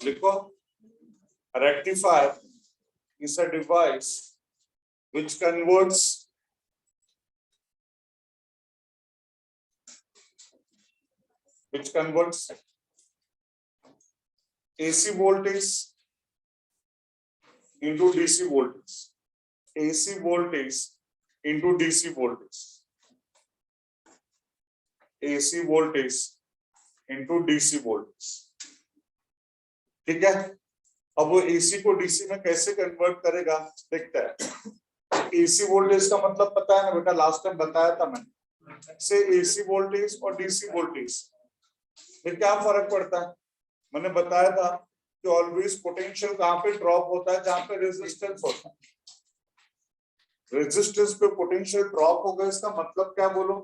लिखो, rectifier is a device which converts AC voltage into DC voltage, AC voltage into DC voltage, AC voltage into DC voltage। ठीक है, अब वो AC को DC में कैसे कन्वर्ट करेगा देखते हैं। AC वोल्टेज का मतलब पता है ना बेटा, लास्ट टाइम बताया था मैंने, से AC वोल्टेज और DC वोल्टेज में क्या फर्क पड़ता है। मैंने बताया था कि ऑलवेज पोटेंशियल कहां पे ड्रॉप होता है, जहां पे रेजिस्टेंस होता है। रेजिस्टेंस पे पोटेंशियल ड्रॉप होगा, इसका मतलब क्या बोलो,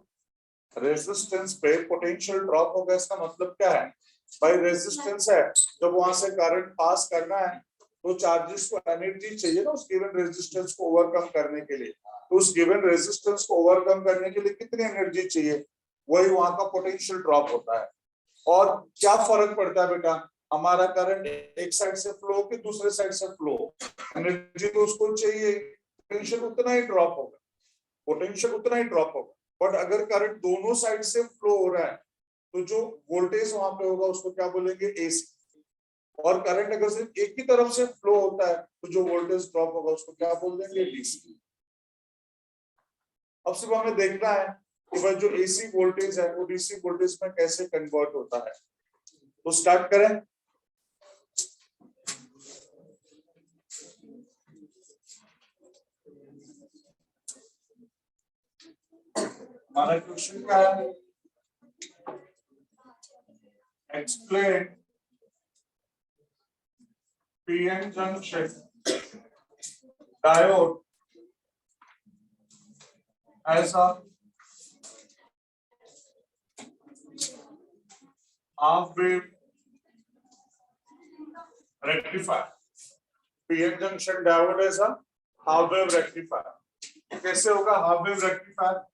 रेजिस्टेंस पे पोटेंशियल ड्रॉप होगा, इसका मतलब क्या है भाई, रेजिस्टेंस है, जब वहां से करंट पास करना है तो चार्जेस को एनर्जी चाहिए ना उस गिवन रेजिस्टेंस को ओवरकम करने के लिए। तो उस गिवन रेजिस्टेंस को ओवरकम करने के लिए कितनी एनर्जी चाहिए, वही वहां का पोटेंशियल ड्रॉप होता है। और क्या फर्क पड़ता है बेटा, हमारा करंट एक साइड से फ्लो कि दूसरे साइड से फ्लो, एनर्जी तो उसको चाहिए, पोटेंशियल उतना ही ड्रॉप होगा, पोटेंशियल उतना ही ड्रॉप होगा। बट अगर करंट दोनों साइड से फ्लो हो रहा है तो जो वोल्टेज वहां पे होगा उसको क्या बोलेंगे, एसी। और करंट अगर सिर्फ एक ही तरफ से फ्लो होता है तो जो वोल्टेज ड्रॉप होगा उसको क्या बोल देंगे, डीसी। अब सिर्फ हमें देखना है कि भाई जो एसी वोल्टेज है वो डीसी वोल्टेज में कैसे कन्वर्ट होता है। तो स्टार्ट करें। हमारा क्वेश्चन क्या है, एक्सप्लेन पीएन जंक्शन डायोड ऐसा half wave rectifier, PN junction diode ऐसा हाफ वेव रेक्टिफायर। कैसे होगा हाफ वेव रेक्टिफायर,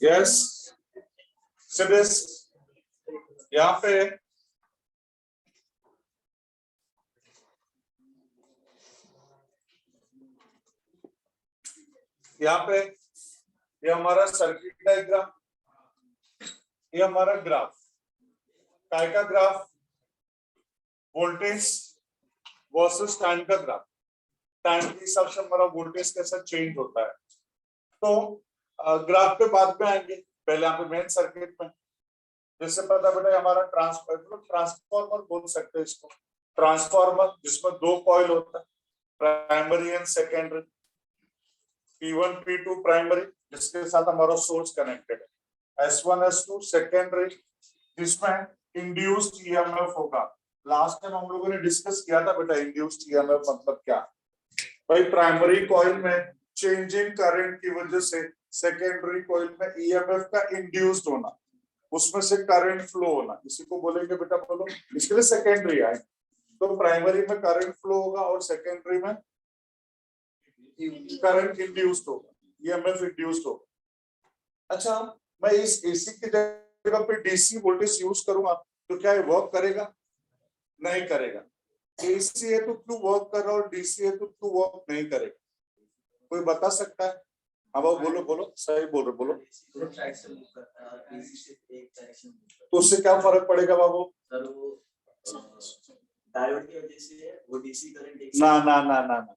यस सिडिस यहाँ पे ये हमारा सर्किट डायग्राम, ये हमारा ग्राफ, काय का ग्राफ, वोल्टेज वर्सेस टाइम का ग्राफ। टाइम के हिसाब से हमारा वोल्टेज कैसा चेंज होता है। तो ग्राफ पे बाद में आएंगे, पहले यहाँ पे मेन सर्किट में जैसे पता बेटा हमारा ट्रांसफॉर्मर बोल सकते हैं इसको, ट्रांसफॉर्मर जिसमें दो कॉइल होता है, primary and secondary, P1 P2 primary जिसके साथ हमारा सोर्स कनेक्टेड है, S1 S2 सेकेंडरी जिसमें इंड्यूस्ड ईएमएफ होगा। लास्ट टाइम हम लोगों ने डिस्कस किया था बेटा इंड्यूस्ड ईएमएफ मतलब क्या। भाई प्राइमरी कॉइल में चेंजिंग करंट की वजह से सेकेंडरी कॉइल में ईएमएफ का इंड्यूस्ड होना, उसमें से करंट फ्लो होना, इसी को बोलेंगे बेटा बोलो, इसके लिए सेकेंडरी आए। तो प्राइमरी में करंट फ्लो होगा और सेकेंडरी में करंट इंड्यूस्ड होगा, ईएमएफ इंड्यूस्ड होगा। अच्छा मैं इस एसी की जगह पे डीसी वोल्टेज यूज करूंगा तो क्या ये वर्क करेगा? नहीं करेगा। एसी है तो क्यों वर्क कर रहा है और डीसी है तो क्यों वर्क नहीं करेगा? कोई बता सकता है? हाँ बाबू बोलो बोलो, सही बोल रहे बोलो। तो उससे क्या फर्क पड़ेगा बाबू? डायोड की वजह से वो डीसी करंट ना ना ना ना ना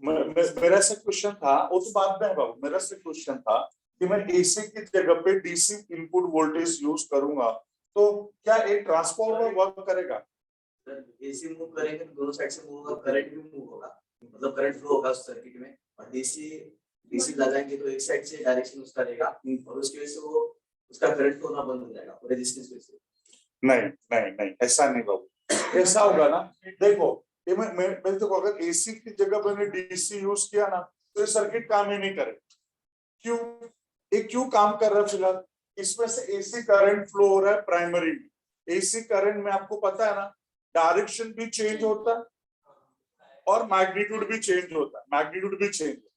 मेरा से क्वेश्चन था, वो तो बात में है बाबू, मेरा से क्वेश्चन था कि मैं एसी की जगह पे डीसी इनपुट वोल्टेज यूज करूंगा तो क्या एक ट्रांसफार्मर वर्क करेगा? एसी मूव करेंगे तो दोनों साइड से मूव होगा, करंट भी मूव होगा, मतलब करंट फ्लो होगा उस सर्किट में। और डीसी लगाएंगे तो एक साइड से डायरेक्शन उसका रहेगा और उसकी वजह से वो उसका करंट होना बंद हो जाएगा रेजिस्टेंस की वजह से। नहीं नहीं नहीं ऐसा नहीं बाबू, ऐसा होगा ना, देखो ये मैं तो अगर एसी की जगह मैंने डीसी यूज किया ना तो ये सर्किट काम ही नहीं करे। क्यों? ये क्यों काम कर रहा है? फिलहाल इसमें से एसी करंट फ्लो हो रहा है प्राइमरी में, एसी करंट में आपको पता है ना डायरेक्शन भी चेंज होता है और मैग्नीट्यूड भी चेंज होता है, मैग्नीट्यूड भी चेंज होता है।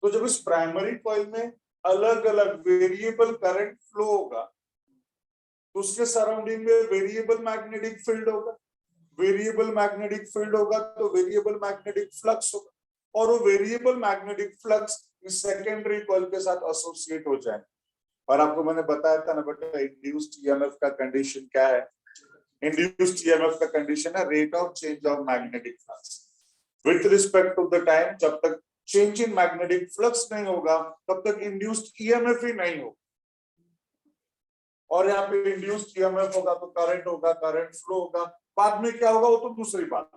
तो जब इस प्राइमरी कॉइल में अलग अलग वेरिएबल करंट फ्लो होगा तो उसके सराउंडिंग में वेरिएबल मैग्नेटिक फील्ड होगा, वेरिएबल मैग्नेटिक फील्ड होगा तो वेरिएबल मैग्नेटिक फ्लक्स होगा, और वो वेरिएबल मैग्नेटिक फ्लक्स इस सेकेंडरी कॉइल के साथ एसोसिएट हो जाए। और आपको मैंने बताया था ना बेटा इंड्यूस्ड ईएमएफ का कंडीशन क्या है? इंड्यूस्ड ईएमएफ का कंडीशन है rate of change of magnetic flux with respect to the time. जब तक चेंज इन मैग्नेटिक फ्लक्स नहीं होगा तब तक इंड्यूस्ड ईएमएफ ही नहीं होगा। और यहाँ पे इंड्यूस्ड ईएमएफ होगा तो करंट होगा, करंट फ्लो होगा, बाद में क्या होगा वो तो दूसरी बात।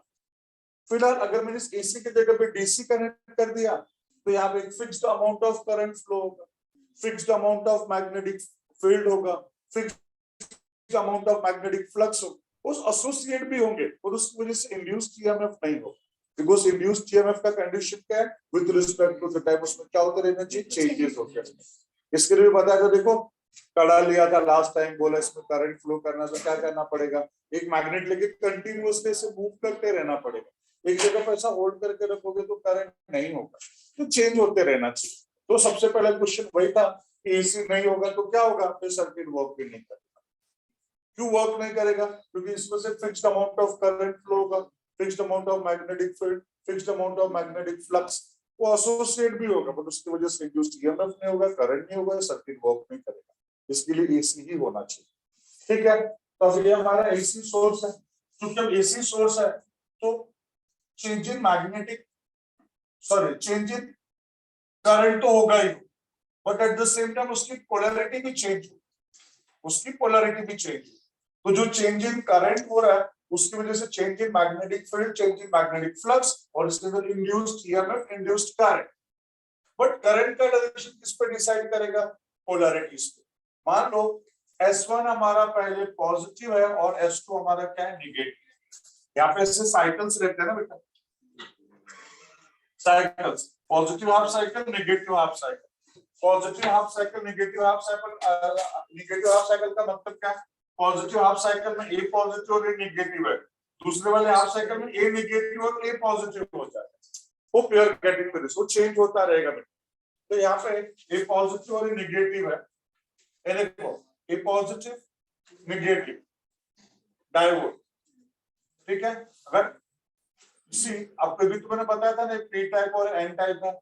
फिलहाल अगर मैंने इस एसी की जगह पे डीसी कनेक्ट कर दिया तो यहाँ पे एक fixed amount of current flow होगा, fixed amount of magnetic field होगा, fixed amount of magnetic flux होगा, उस एसोसिएट भी होंगे और उस वजह से इंड्यूस्ड ईएमएफ नहीं होगा। बिकॉज इंड्यूस्ड ईएमएफ का कंडीशन क्या है? With respect to the time उसमें क्या होते रहना चाहिए? चेंजेस होते हैं। इसके लिए बताया था, देखो कड़ा लिया था लास्ट टाइम, बोला इसमें करंट फ्लो करना तो क्या करना पड़ेगा? एक मैग्नेट लेके कंटिन्यूअसली इसे मूव करते रहना पड़ेगा, एक जगह पर ऐसा होल्ड करके रखोगे तो करंट नहीं होगा, तो चेंज होते रहना चाहिए। तो सबसे पहला क्वेश्चन वही था कि एसी नहीं होगा तो क्या होगा? फिर सर्किट वर्क भी नहीं करेगा। क्यों वर्क नहीं करेगा? क्योंकि इसमें से fixed amount of current flow होगा, fixed amount of magnetic field, fixed amount of magnetic flux, वो एसोसिएट भी होगा बट उसकी वजह से इंड्यूस्ड ईएमएफ नहीं होगा, करंट नहीं होगा, सर्किट वर्क नहीं करेगा। इसके लिए एसी ही होना चाहिए। ठीक है, तो अब ये हमारा एसी सोर्स है। तो जब एसी सोर्स है तो change in magnetic change in current तो होगा ही, but at the same time उसकी पोलैरिटी भी चेंज हो, उसकी पोलैरिटी भी चेंज हो। तो जो चेंज इन करंट हो रहा है उसकी वजह से change in magnetic field, change in magnetic flux और इसके अंदर induced EMF, induced current. But current का डायरेक्शन किस पे डिसाइड करेगा? पोलैरिटीज पे। मान लो S1 हमारा पहले पॉजिटिव है और S2 हमारा क्या है? नेगेटिव। यहाँ पे ऐसे साइकिल्स रहते हैं ना बेटा, cycles, positive half cycle, negative half cycle, positive half cycle, negative half cycle. Negative half cycle का मतलब क्या है? पॉजिटिव हाफ साइकिल में A पॉजिटिव और A नेगेटिव है, दूसरे वाले हाफ साइकिल में A नेगेटिव और A पॉजिटिव हो जाएगा, वो पेयर गेटिंग पे वो चेंज होता रहेगा बेटा। तो यहाँ पे A पॉजिटिव और A नेगेटिव है, ये देखो, ए पॉजिटिव नेगेटिव डायोड, ठीक है। अगर सी आपको भी तो मैंने बताया था ना, पी टाइप और एन टाइप है।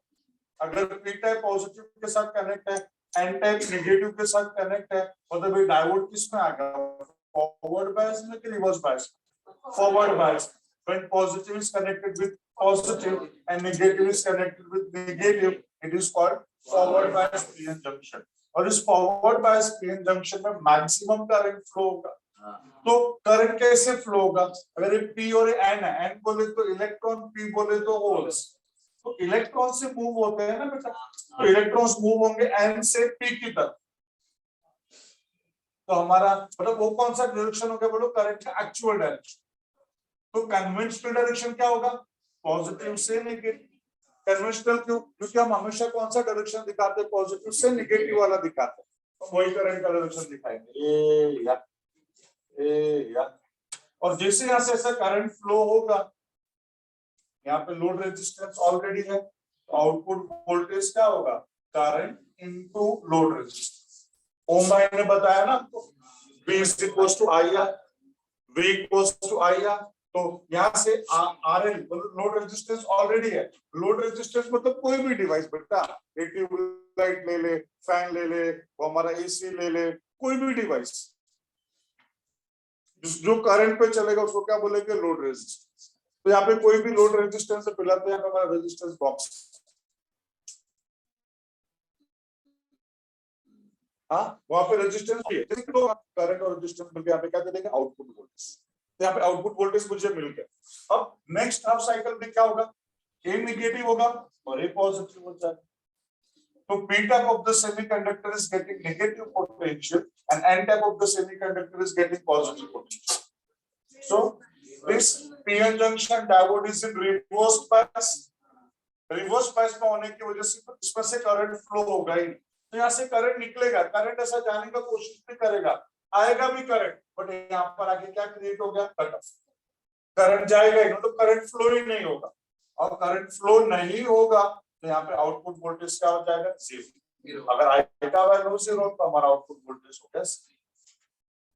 अगर पी टाइप पॉजिटिव के साथ कनेक्ट है, एन टाइप नेगेटिव के साथ कनेक्ट है, मतलब ये डायोड किसमें आ गया, फॉरवर्ड बायस में कि reverse bias? Forward bias. When positive is connected with positive and negative is connected with negative, it is called forward bias PN junction. और इस forward bias PN junction में maximum current flow होगा। तो current कैसे flow होगा? अगर ये P और N है, N बोले तो इलेक्ट्रॉन, P बोले तो होल्स, तो इलेक्ट्रॉन से मूव होते हैं ना बेटा, तो इलेक्ट्रॉन्स मूव होंगे N से P की तरफ। तो हमारा मतलब वो कौन सा डायरेक्शन हो गया बोलो, करंट का एक्चुअल डायरेक्शन। तो कन्वेंशनल डायरेक्शन क्या होगा, पॉजिटिव से नेगेटिव। कन्वेंशनल क्यों? क्योंकि हम हमेशा कौन सा डायरेक्शन दिखाते हैं, पॉजिटिव से नेगेटिव वाला दिखाते हैं, तो वही करंट का डायरेक्शन दिखाएंगे, या। और जैसे यहां से ऐसा करंट फ्लो होगा, यहाँ पे लोड रेजिस्टेंस ऑलरेडी है, तो आउटपुट वोल्टेज क्या होगा, करंट इनटू लोड रेजिस्टेंस। ओम भाई ने बताया ना आपको, V is equals to IR, V equals to IR। तो यहाँ से RL लोड रेजिस्टेंस ऑलरेडी है। लोड रेजिस्टेंस मतलब कोई भी डिवाइस बेटा, ट्यूबलाइट ले ले, फैन ले ले, वो हमारा एसी ले ले, कोई भी डिवाइस जो करंट पे चलेगा उसको क्या बोलेंगे, लोड रेजिस्टेंस। तो यहाँ पे कोई भी लोड रेजिस्टेंस है, फिलहाल तो यहाँ पे हमारा रेजिस्टेंस बॉक्स, हाँ वहां पे रेजिस्टेंस भी है, तो करंट और रेजिस्टेंस मिलकर यहाँ पे क्या दे देगा, आउटपुट वोल्टेज। तो यहाँ पे आउटपुट वोल्टेज मुझे मिल गया। अब नेक्स्ट हाफ साइकिल में क्या होगा, ए नेगेटिव होगा और ए पॉजिटिव हो जाएगा। तो p type of the semiconductor is getting negative potential and n type of the semiconductor is getting positive potential. So this p-n junction diode is in reverse bias। Reverse bias में होने की वजह से इसमें से करंट फ्लो होगा ही, तो यहाँ से करंट निकलेगा, करंट ऐसा जाने का कोशिश भी करेगा, आएगा भी करंट, बट यहाँ पर आके क्या क्रिएट हो गया, कट ऑफ। करंट जाएगा ही, तो करंट फ्लो ही नहीं होगा, और करंट फ्लो नहीं होगा तो यहाँ पे आउटपुट वोल्टेज क्या हो जाएगा, जीरो। अगर आई का वैल्यू जीरो तो हमारा आउटपुट वोल्टेज हो गया।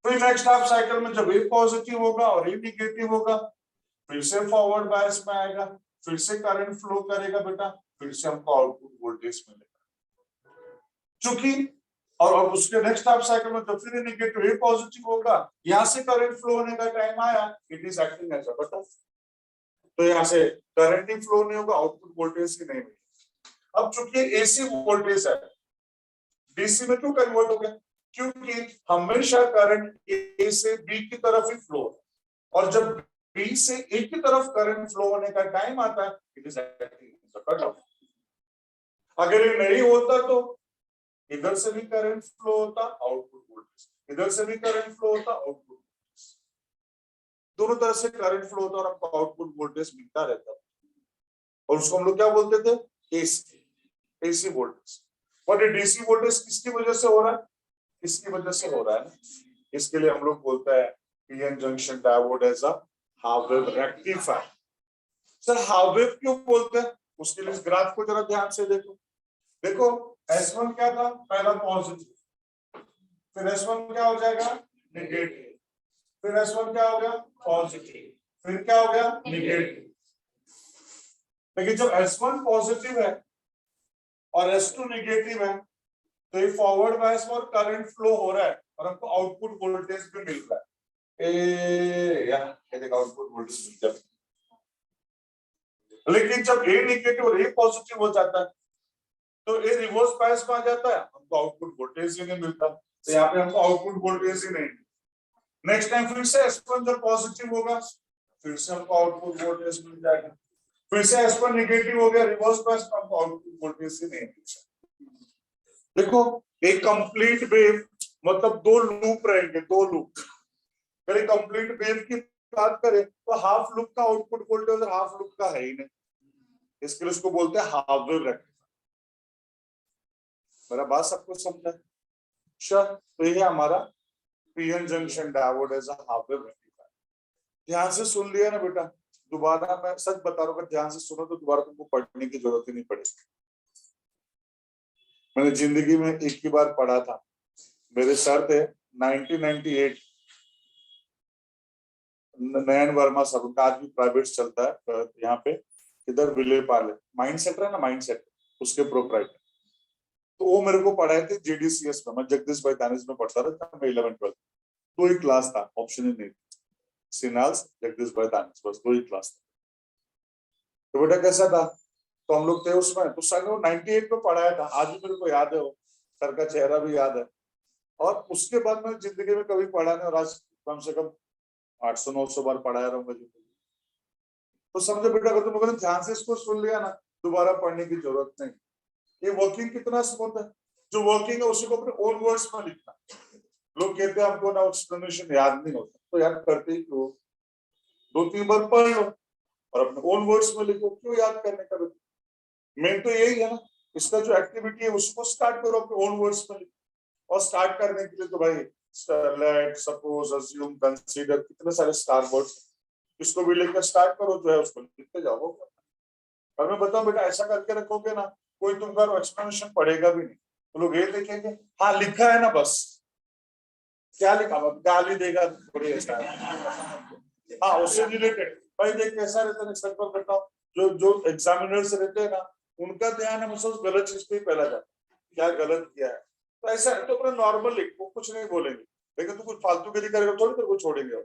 फिर नेक्स्ट हाफ साइकिल में जब ए पॉजिटिव होगा और ए नेगेटिव होगा, फिर से फॉरवर्ड बायस में आएगा, फिर से करंट फ्लो करेगा बेटा, फिर से हमको आउटपुट वोल्टेज मिलेगा। चूंकि और उसके नेक्स्ट हाफ साइकिल में जब फिर नेगेटिव ए पॉजिटिव होगा, यहां से करंट फ्लो होने का टाइम आया, it is acting as a cut off. तो यहां से करंट ही फ्लो नहीं होगा, आउटपुट वोल्टेज ही नहीं मिलेगा। अब चूंकि एसी वोल्टेज है, डीसी में क्यों कन्वर्ट हो गया, क्योंकि हमेशा करंट ए से बी की तरफ ही फ्लो है, और जब बी से ए की तरफ करंट फ्लो होने का टाइम आता है, it is acting as a cut off. अगर ये नहीं होता तो इधर से भी करंट फ्लो होता, आउटपुट वोल्टेज, इधर से भी करंट फ्लो होता, आउटपुट वोल्टेज, दोनों तरफ से करंट फ्लो होता और आपको आउटपुट वोल्टेज मिलता रहता, और उसको हम लोग क्या बोलते थे, एसी वोल्टेज। और ये डीसी वोल्टेज किसकी वजह से हो रहा है, इसकी वजह से हो रहा है ना, इसके लिए हम लोग बोलते हैं PN junction diode as a half wave rectifier. Sir half wave क्यों बोलते हैं, उसके लिए इस ग्राफ को जरा ध्यान से देखो। देखो S1 क्या था, पहला पॉजिटिव, फिर S1 क्या हो जाएगा, नेगेटिव, फिर S1 क्या हो गया, पॉजिटिव, फिर क्या हो गया, नेगेटिव। लेकिन जब S1 पॉजिटिव है और S2 नेगेटिव है, तो ये फॉरवर्ड बायस में और करंट फ्लो हो रहा है और हमको आउटपुट वोल्टेज भी मिल रहा है, ये देखो आउटपुट वोल्टेज मिल जाता है। लेकिन जब ए नेगेटिव और ए पॉजिटिव हो जाता है, तो ये रिवर्स बायस में आ जाता है, हमको आउटपुट वोल्टेज ही नहीं मिलता, तो यहाँ पे हमको आउटपुट वोल्टेज ही नहीं। नेक्स्ट टाइम फिर से S1 जब पॉजिटिव होगा, फिर से हमको आउटपुट वोल्टेज मिल जाएगा, फिर से S1 नेगेटिव हो गया, रिवर्स बायस में हमको आउटपुट वोल्टेज ही नहीं मिलता। देखो एक कंप्लीट वेव मतलब दो लूप रहेंगे, दो लूप। अगर कंप्लीट वेव की बात करें तो हाफ लूप का आउटपुट वोल्टेज और हाफ लूप का है ही नहीं, इसके लिए उसको बोलते हैं हाफ वेव रेक्टिफायर। मेरा बात सबको समझा? अच्छा, तो ये हमारा PN junction diode as a half wave rectifier. ध्यान से सुन लिया ना बेटा, दोबारा मैं सच बता रहा हूँ, अगर ध्यान से सुनो तो दोबारा तुमको पढ़ने की जरूरत ही नहीं पड़ेगी। मैंने जिंदगी में एक ही बार पढ़ा था, मेरे सर थे 1998, नयन वर्मा सर, उनका आज भी प्राइवेट चलता है यहाँ पे, इधर विले पार्ले, माइंड सेट है ना, माइंड सेट, उसके प्रोप्राइटर। तो वो मेरे को पढ़ाए थे JDCS में, मैं जगदीश भाई दानिश में पढ़ता था, मैं 11-12, 2 ही क्लास था, ऑप्शन ही नहीं, सिनाल्स जगदीश भाई दानिश, बस 2 ही क्लास था। तो बेटा कैसा था, तो हम लोग थे उसमें, तो सर ने 98 में पढ़ाया था, आज भी मेरे को याद है, वो सर का चेहरा भी याद है। और उसके बाद मैंने जिंदगी में कभी पढ़ा नहीं, और आज कम से कम 800-900 बार पढ़ाया रहूंगा। तो समझो बेटा, अगर तुम ध्यान से इसको सुन लिया ना, दोबारा पढ़ने की जरूरत नहीं। ये वर्किंग कितना स्मूथ है, जो वर्किंग है उसी को अपने ओन वर्ड्स में लिखना। लोग कहते हैं हमको ना एक्सप्लेनेशन याद नहीं होता, तो याद करते ही क्यों, 2-3 बार पढ़ लो और अपने ओन वर्ड्स में लिखो, क्यों याद करने का। मेन तो यही है ना, इसका जो एक्टिविटी है उसको स्टार्ट करो अपने ओन वर्ड्स में लिखो। और स्टार्ट करने के लिए तो भाई लेट, सपोज, अज्यूम, कंसीडर, कितने सारे स्टार वर्ड्स, इसको भी लेकर स्टार्ट करो, जो है उसको लिखते जाओ। और मैं बताऊं बेटा, ऐसा करके रखोगे ना, कोई तुमका एक्सप्लेनेशन पढ़ेगा भी नहीं, तो लोग ये देखेंगे हाँ लिखा है ना, बस क्या लिखा, गाली देगा थोड़ी, ऐसा हाँ उससे रिलेटेड। भाई देख कैसा रहता है, सच बात बताओ, जो जो एग्जामिनर्स रहते हैं ना, उनका ध्यान हमेशा उस गलत चीज पे ही पहला जाता है, क्या गलत किया है। तो ऐसा है, तो अपना नॉर्मल लिख, वो कुछ नहीं बोलेंगे, लेकिन तू कुछ फालतू गिरी करेगा थोड़ी तेरे को छोड़ेंगे।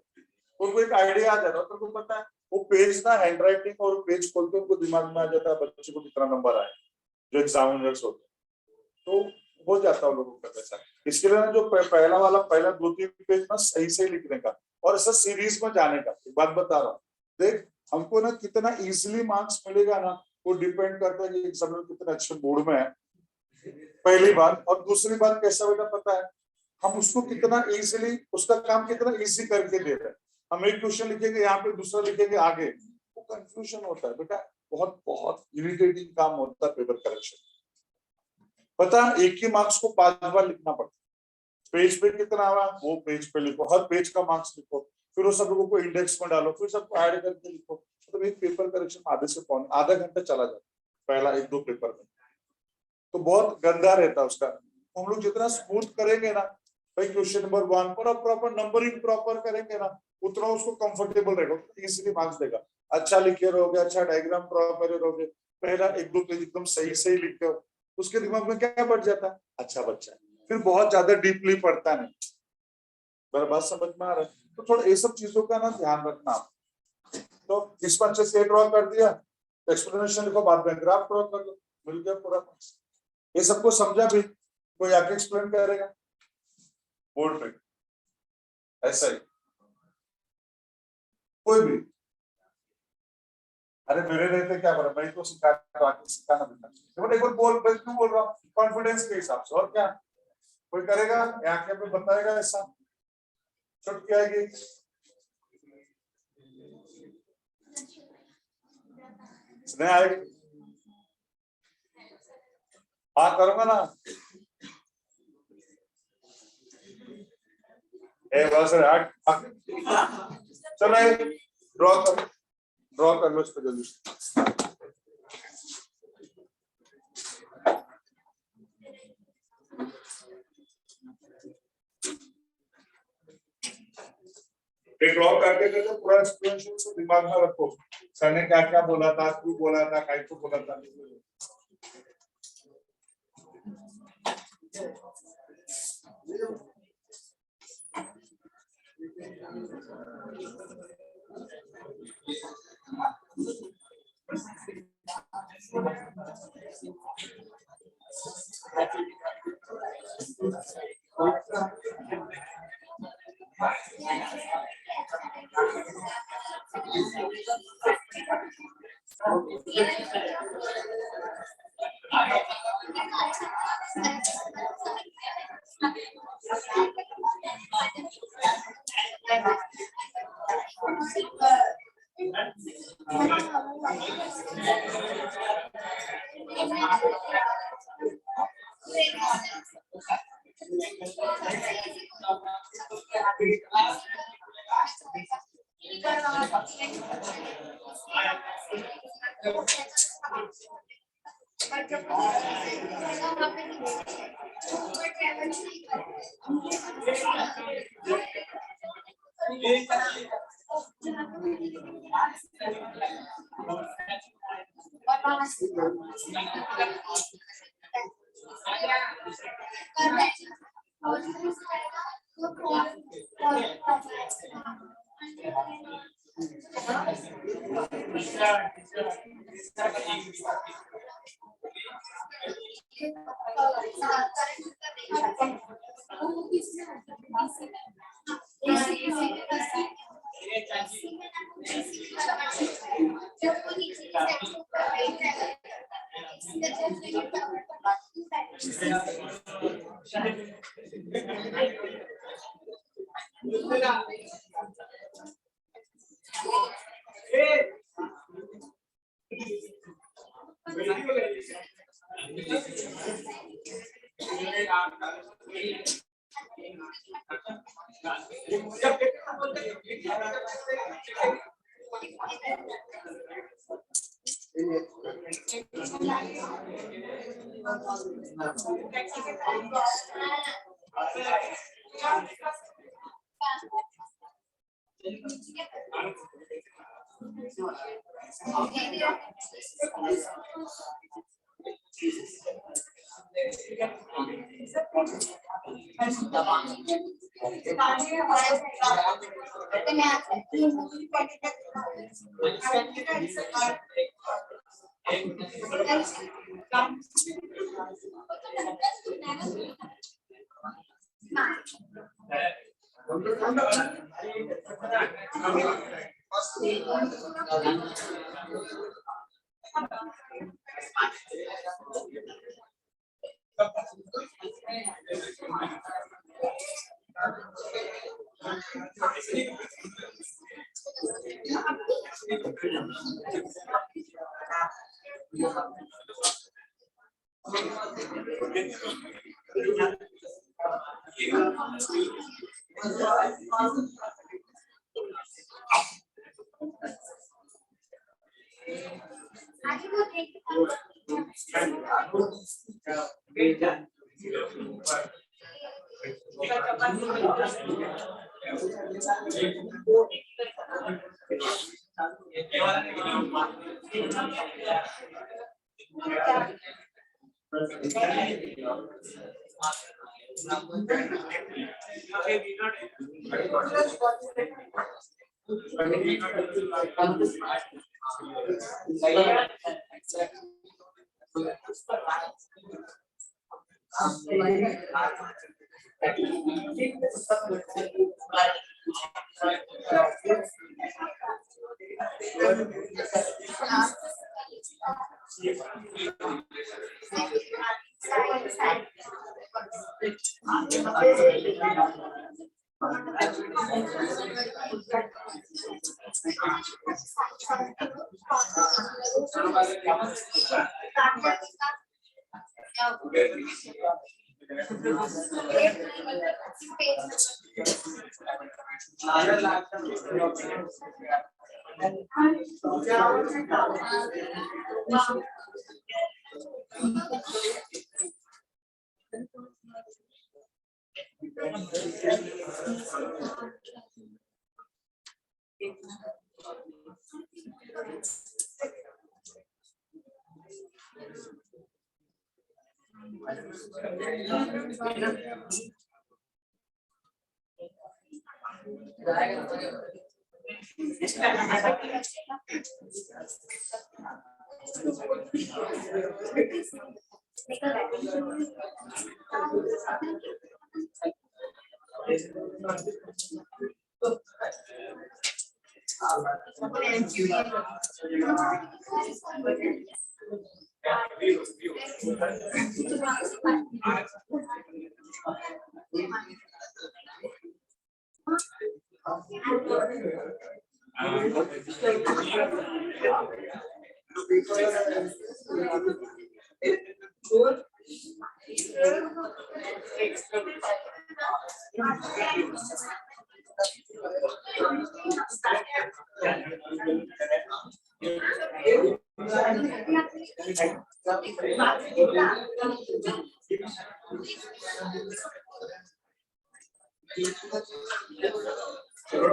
उनको एक आइडिया आ जाता है, तुमको पता है वो पेज ना, हैंडराइटिंग और पेज खोलते उनको दिमाग में आ जाता है बच्चे को कितना नंबर आए, जो एग्जामिनर्स होते हैं। तो हो जाता है लोगों का पैसा। इसके लिए ना जो पहला 2-3 पेज ना सही से लिखने का, और ऐसा सीरीज में जाने का। एक बात बता रहा हूँ, देख हमको ना कितना इजीली मार्क्स मिलेगा ना, वो डिपेंड करता है कि एग्जामिनर कितने अच्छे मूड में है, पहली बात। और दूसरी बात कैसा बेटा पता है, हम उसको कितना इजीली, उसका काम कितना इजी करके दे रहे हैं। हम एक क्वेश्चन लिखेंगे यहाँ पे, दूसरा लिखेंगे आगे, वो कंफ्यूजन होता है बेटा, बहुत बहुत इरिटेटिंग काम होता है पेपर करेक्शन। पता है, एक ही मार्क्स को 5 बार लिखना पड़ता है। पेज पे कितना आवा वो पेज पे लिखो, हर पेज का मार्क्स लिखो, फिर वो सब लोगों को इंडेक्स में डालो, फिर सबको ऐड करके लिखो। तो एक पेपर करेक्शन आधे से पौने आधा घंटा चला जाता है पहला 1-2 पेपर में, तो बहुत गंदा रहता है उसका। हम लोग जितना स्मूथ करेंगे ना भाई, क्वेश्चन नंबर 1 पर प्रॉपर नंबरिंग प्रॉपर करेंगे ना, उतना उसको कंफर्टेबल रहेगा, इजीली मार्क्स देगा। अच्छा लिखे रहोगे, अच्छा डायग्राम प्रॉपर रहोगे, पहला 1-2 पेज एकदम सही सही लिखते हो, उसके दिमाग में क्या बढ़ जाता है, अच्छा बच्चा, फिर बहुत ज्यादा डीपली पढ़ता नहीं। मेरा बात समझ में आ रहा है, तो थोड़ा ये सब चीजों का ना ध्यान रखना। तो इस पर अच्छे से ड्रॉ कर दिया, एक्सप्लेनेशन लिखो, बाद में ग्राफ ड्रॉ कर लो, मिल गया पूरा। ये सबको समझा भी, कोई आके एक्सप्लेन करेगा बोर्ड पे, ऐसा ही कोई भी। अरे मेरे रहते क्या बोला, मैं तो सिखाना भी, एक बार बोल, मैं क्यों बोल रहा हूँ, कॉन्फिडेंस के हिसाब से, और क्या कोई करेगा यहाँ के पे बताएगा, ऐसा छुट्टी आएगी। नहीं आएगी, हाँ करूंगा ना, बस चलो ड्रॉ कर लो इसको जल्दी। ड्रॉ करके तो पूरा एक्सप्लेनेशन दिमाग में रखो, सर ने क्या क्या बोला था, क्यों बोला था, काय को बोला था।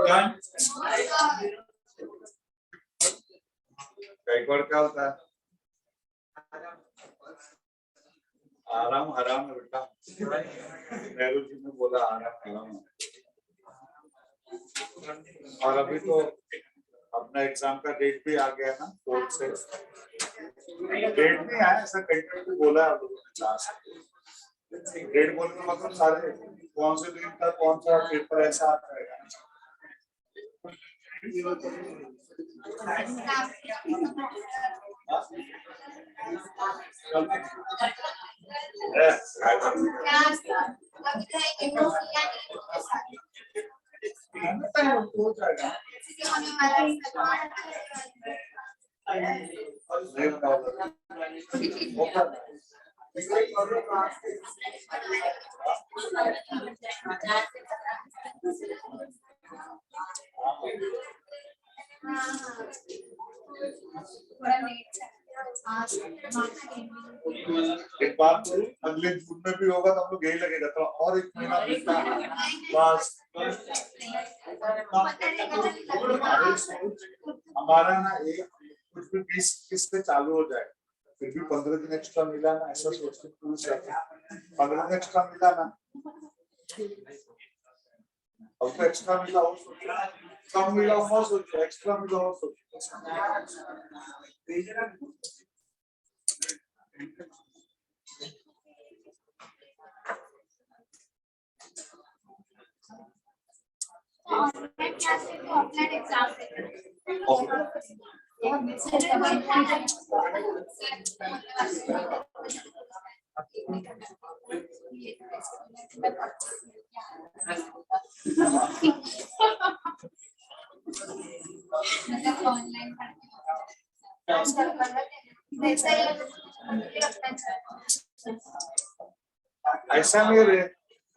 Done. गायकवाड़ क्या होता है? आराम हराम है बेटा, नेहरू जी ने बोला आराम हराम है। और अभी तो अपना एग्जाम का डेट भी आ गया ना, 4 से डेट नहीं आया, ऐसा कंटेंट भी बोला है डेट बोलने का मतलब सारे कौन से दिन का कौन सा पेपर ऐसा आता है। एक बात तो अगले जून में भी होगा तो हम लोग यही लगेगा, तो और एक महीना बीतता बस। हमारा ना एक कुछ भी 20 पे चालू हो जाए, फिर भी 15 दिन एक्स्ट्रा मिला ना, ऐसा सोचते 15 दिन एक्स्ट्रा मिला ना, अब तो एक्स्ट्रा मिला और सोचो, कम मिला और सोचो, एक्स्ट्रा मिला और सोचो। ऑनलाइन क्लास से तो ऑफलाइन एग्जाम मतलब ऑनलाइन ऐसा नहीं रे,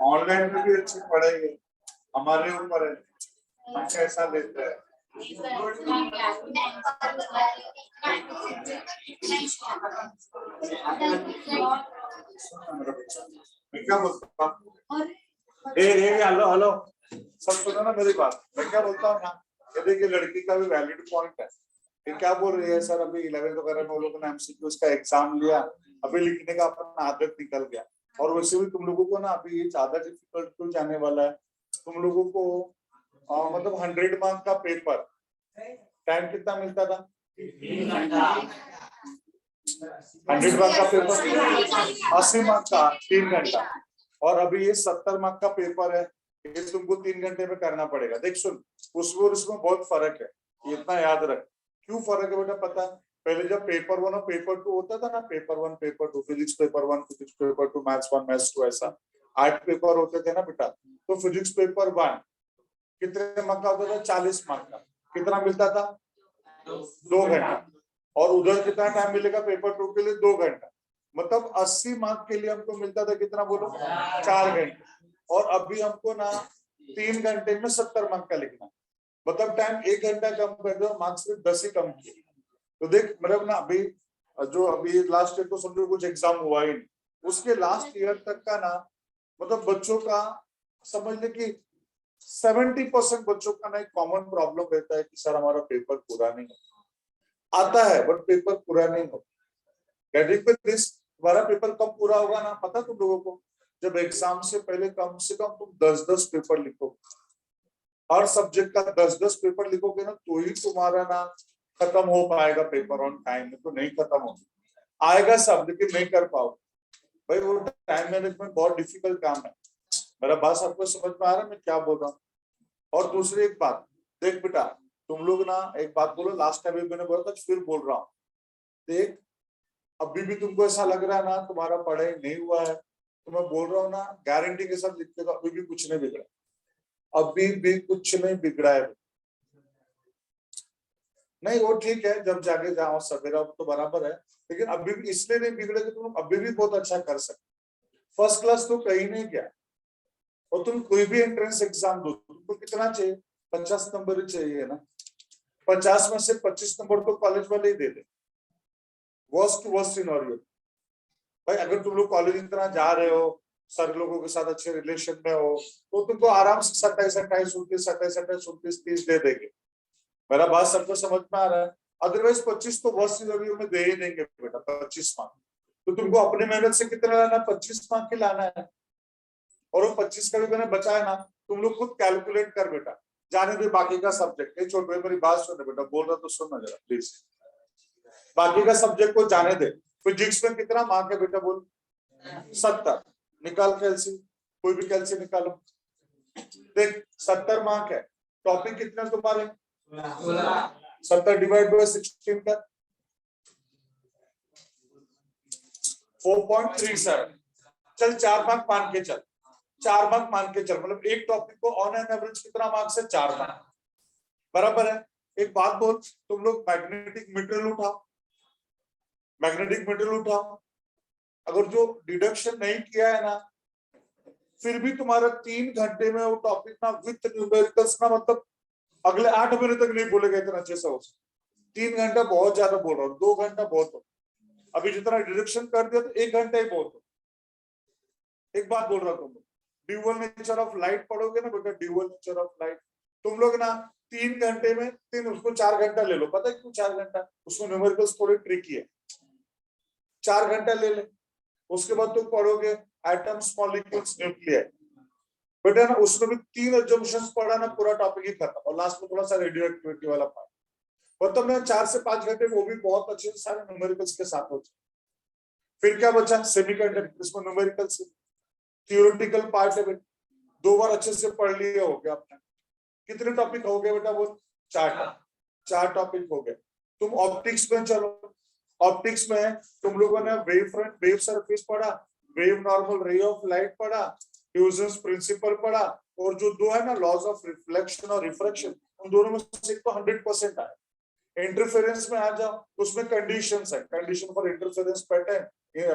ऑनलाइन में भी अच्छी पढ़ाई है, हमारे ऊपर है हम कैसा लेते हैं। मैं क्या बोलता हूँ, हेलो हेलो, सब सुनो ना मेरी बात। मैं क्या बोलता हूँ ना, ये देखिए लड़की का भी वैलिड पॉइंट है। ये क्या बोल रही है सर, अभी 11th वगैरह में वो लोगों ने एमसीक्यूज का एग्जाम लिया, अभी लिखने का अपना आदत निकल गया, और वैसे भी तुम लोगों को ना अभी ये ज्यादा डिफिकल्ट क्यों जाने वाला है। तुम लोगों को मतलब 100 मार्क का पेपर टाइम कितना मिलता था? 100 मार्क का पेपर 80 मार्क का 3 घंटा, और अभी ये 70 मार्क का पेपर है, ये तुमको 3 घंटे में करना पड़ेगा। देख सुन, उसमें बहुत फर्क है, ये इतना याद रख। क्यों फर्क है बेटा पता? पहले जब पेपर 1 और पेपर 2 होता था ना, paper 1 paper 2, physics paper 1 physics paper 2, maths 1 maths 2, ऐसा 8 पेपर होते थे ना बेटा। तो फिजिक्स पेपर 1 कितने मार्क का होता था? 40 मार्क का। कितना मिलता था? 2 घंटा। और उधर कितना टाइम मिलेगा पेपर 2 के लिए? 2 घंटा। मतलब 80 मार्क के लिए हमको मिलता था कितना बोलो? 4 घंटे। और अभी हमको ना 3 घंटे में 70 मार्क का लिखना, मतलब टाइम 1 घंटा कम कर दो, मार्क्स सिर्फ 10 ही कम किए। तो देख मतलब ना अभी जो अभी लास्ट ईयर तो समझो कुछ एग्जाम हुआ ही नहीं, उसके लास्ट ईयर तक का ना मतलब बच्चों का समझ ले कि 70% बच्चों का ना एक कॉमन प्रॉब्लम रहता है कि सर हमारा पेपर पूरा नहीं आता है, बट पेपर पूरा नहीं होता। तुम्हारा पेपर कब पूरा होगा ना पता तुम लोगों को? जब एग्जाम से पहले कम से कम तुम 10-10 पेपर लिखो, हर सब्जेक्ट का 10-10 पेपर लिखोगे ना, तो ही तुम्हारा ना खत्म हो पाएगा पेपर ऑन टाइम में। तो नहीं खत्म हो आएगा सब, लेकिन नहीं कर पाओ भाई। वो टाइम मैनेजमेंट बहुत डिफिकल्ट काम है। मेरा बात आपको समझ में आ रहा है मैं क्या बोल रहा हूँ? और दूसरी एक बात देख बेटा, तुम लोग ना एक बात बोलो, लास्ट टाइम मैंने बोला था फिर बोल रहा हूँ, देख अभी भी तुमको ऐसा लग रहा है ना तुम्हारा पढ़ाई नहीं हुआ है, तो मैं बोल रहा हूँ ना गारंटी के साथ लिखते हो, अभी भी कुछ नहीं बिगड़ा, अभी भी कुछ नहीं बिगड़ा है। नहीं वो ठीक है, जब जाके जाओ सवेरा तो बराबर है, लेकिन अभी भी इसलिए नहीं बिगड़े कि तुम अभी भी बहुत अच्छा कर सकते। फर्स्ट क्लास तो कहीं नहीं गया, और तुम कोई भी एंट्रेंस एग्जाम दो, तुमको कितना चाहिए? 50 नंबर ही चाहिए ना। 50 में से 25 नंबर तो कॉलेज वाले ही दे दे। वर्स्ट टू वर्स्ट सिनेरियो भाई, अगर तुम लोग कॉलेज इतना जा रहे हो, सारे लोगों के साथ अच्छे रिलेशन में हो, तो तुमको आराम से 27, 28, 29, 27, 28, 29, 30 दे देंगे। मेरा बात सबको समझ में आ रहा है? अदरवाइज 25 तो वर्स्ट रिव्यू में दे ही देंगे बेटा, 25 मार्क। तो तुमको अपनी मेहनत से कितना लाना है? 25 मार्क ही लाना है। और वो 25 का भी मैंने बचाया ना, तुम लोग खुद कैलकुलेट कर बेटा। जाने दे बाकी का सब्जेक्ट, नहीं छोड़, मेरी बात सुन बेटा, बोल रहा तो सुनना जरा प्लीज। बाकी का सब्जेक्ट को जाने दे। फिजिक्स में कितना मार्क है बेटा बोल? 70। निकाल कैलसी, कोई भी कैलसी निकालो। देख 70 मार्क है। टॉपिक कितने तुम्हारे? 70 डिवाइड बाय 16 का 4.37। चल 4 मार्क मान के चल, 4 मार्क मान के चल, मतलब एक टॉपिक को ऑन एन एवरेज कितना मार्क्स है? 4 मार्क, बराबर है। एक बात बोल, तुम लोग मैग्नेटिक मटेरियल उठाओ, मैग्नेटिक मटेरियल उठाओ, अगर जो डिडक्शन नहीं किया है ना, फिर भी तुम्हारा 3 घंटे में वो टॉपिक ना विथ न्यूमेरिकल्स ना, मतलब अगले 8 महीने तक नहीं बोलेगा इतना अच्छे से हो। 3 घंटा बहुत ज्यादा बोल रहा हूँ, 2 घंटा बहुत हो। अभी जितना डिडक्शन कर दिया तो 1 घंटा ही बहुत हो। एक बात बोल रहा हूँ, ड्यूअल नेचर ऑफ लाइट पढ़ोगे ना बेटा, ड्यूअल नेचर ऑफ लाइट, तुम लोग ना 3 घंटे में 3, उसको 4 घंटा ले लो। पता है क्यों 4 घंटा? उसमें न्यूमेरिकल्स थोड़ी ट्रिकी है, 4 घंटा ले ले। उसके बाद तुम पढ़ोगे एटम्स, मॉलिक्यूल्स, न्यूक्लियर, बेटा ना उसमें भी 3 एजम्पशंस पढ़ा ना, पूरा टॉपिक ही खत्म। और लास्ट में थोड़ा सा रेडियो एक्टिविटी वाला पार्ट, मतलब मैं 4 से 5 घंटे वो भी बहुत अच्छे से सारे न्यूमेरिकल्स के साथ हो जाए। फिर क्या बचा? सेमीकंडक्टर, इसमें न्यूमेरिकल्स थियोरेटिकल पार्ट है बेटा, 2 बार अच्छे से पढ़ लिया, हो गया अपना। कितने टॉपिक हो गए बेटा बोल? 4 टॉपिक हो गए। तुम ऑप्टिक्स में चलो, ऑप्टिक्स में तुम लोगों ने वेव फ्रंट, वेव सरफेस पढ़ा, wave normal, ray of light पढ़ा, फ्यूजन प्रिंसिपल पढ़ा, और जो 2 है ना लॉज ऑफ रिफ्लेक्शन और रिफ्रैक्शन, उन दोनों में से एक तो 100% आए। इंटरफेरेंस में आ जाओ, उसमें कंडीशंस है, condition for interference pattern,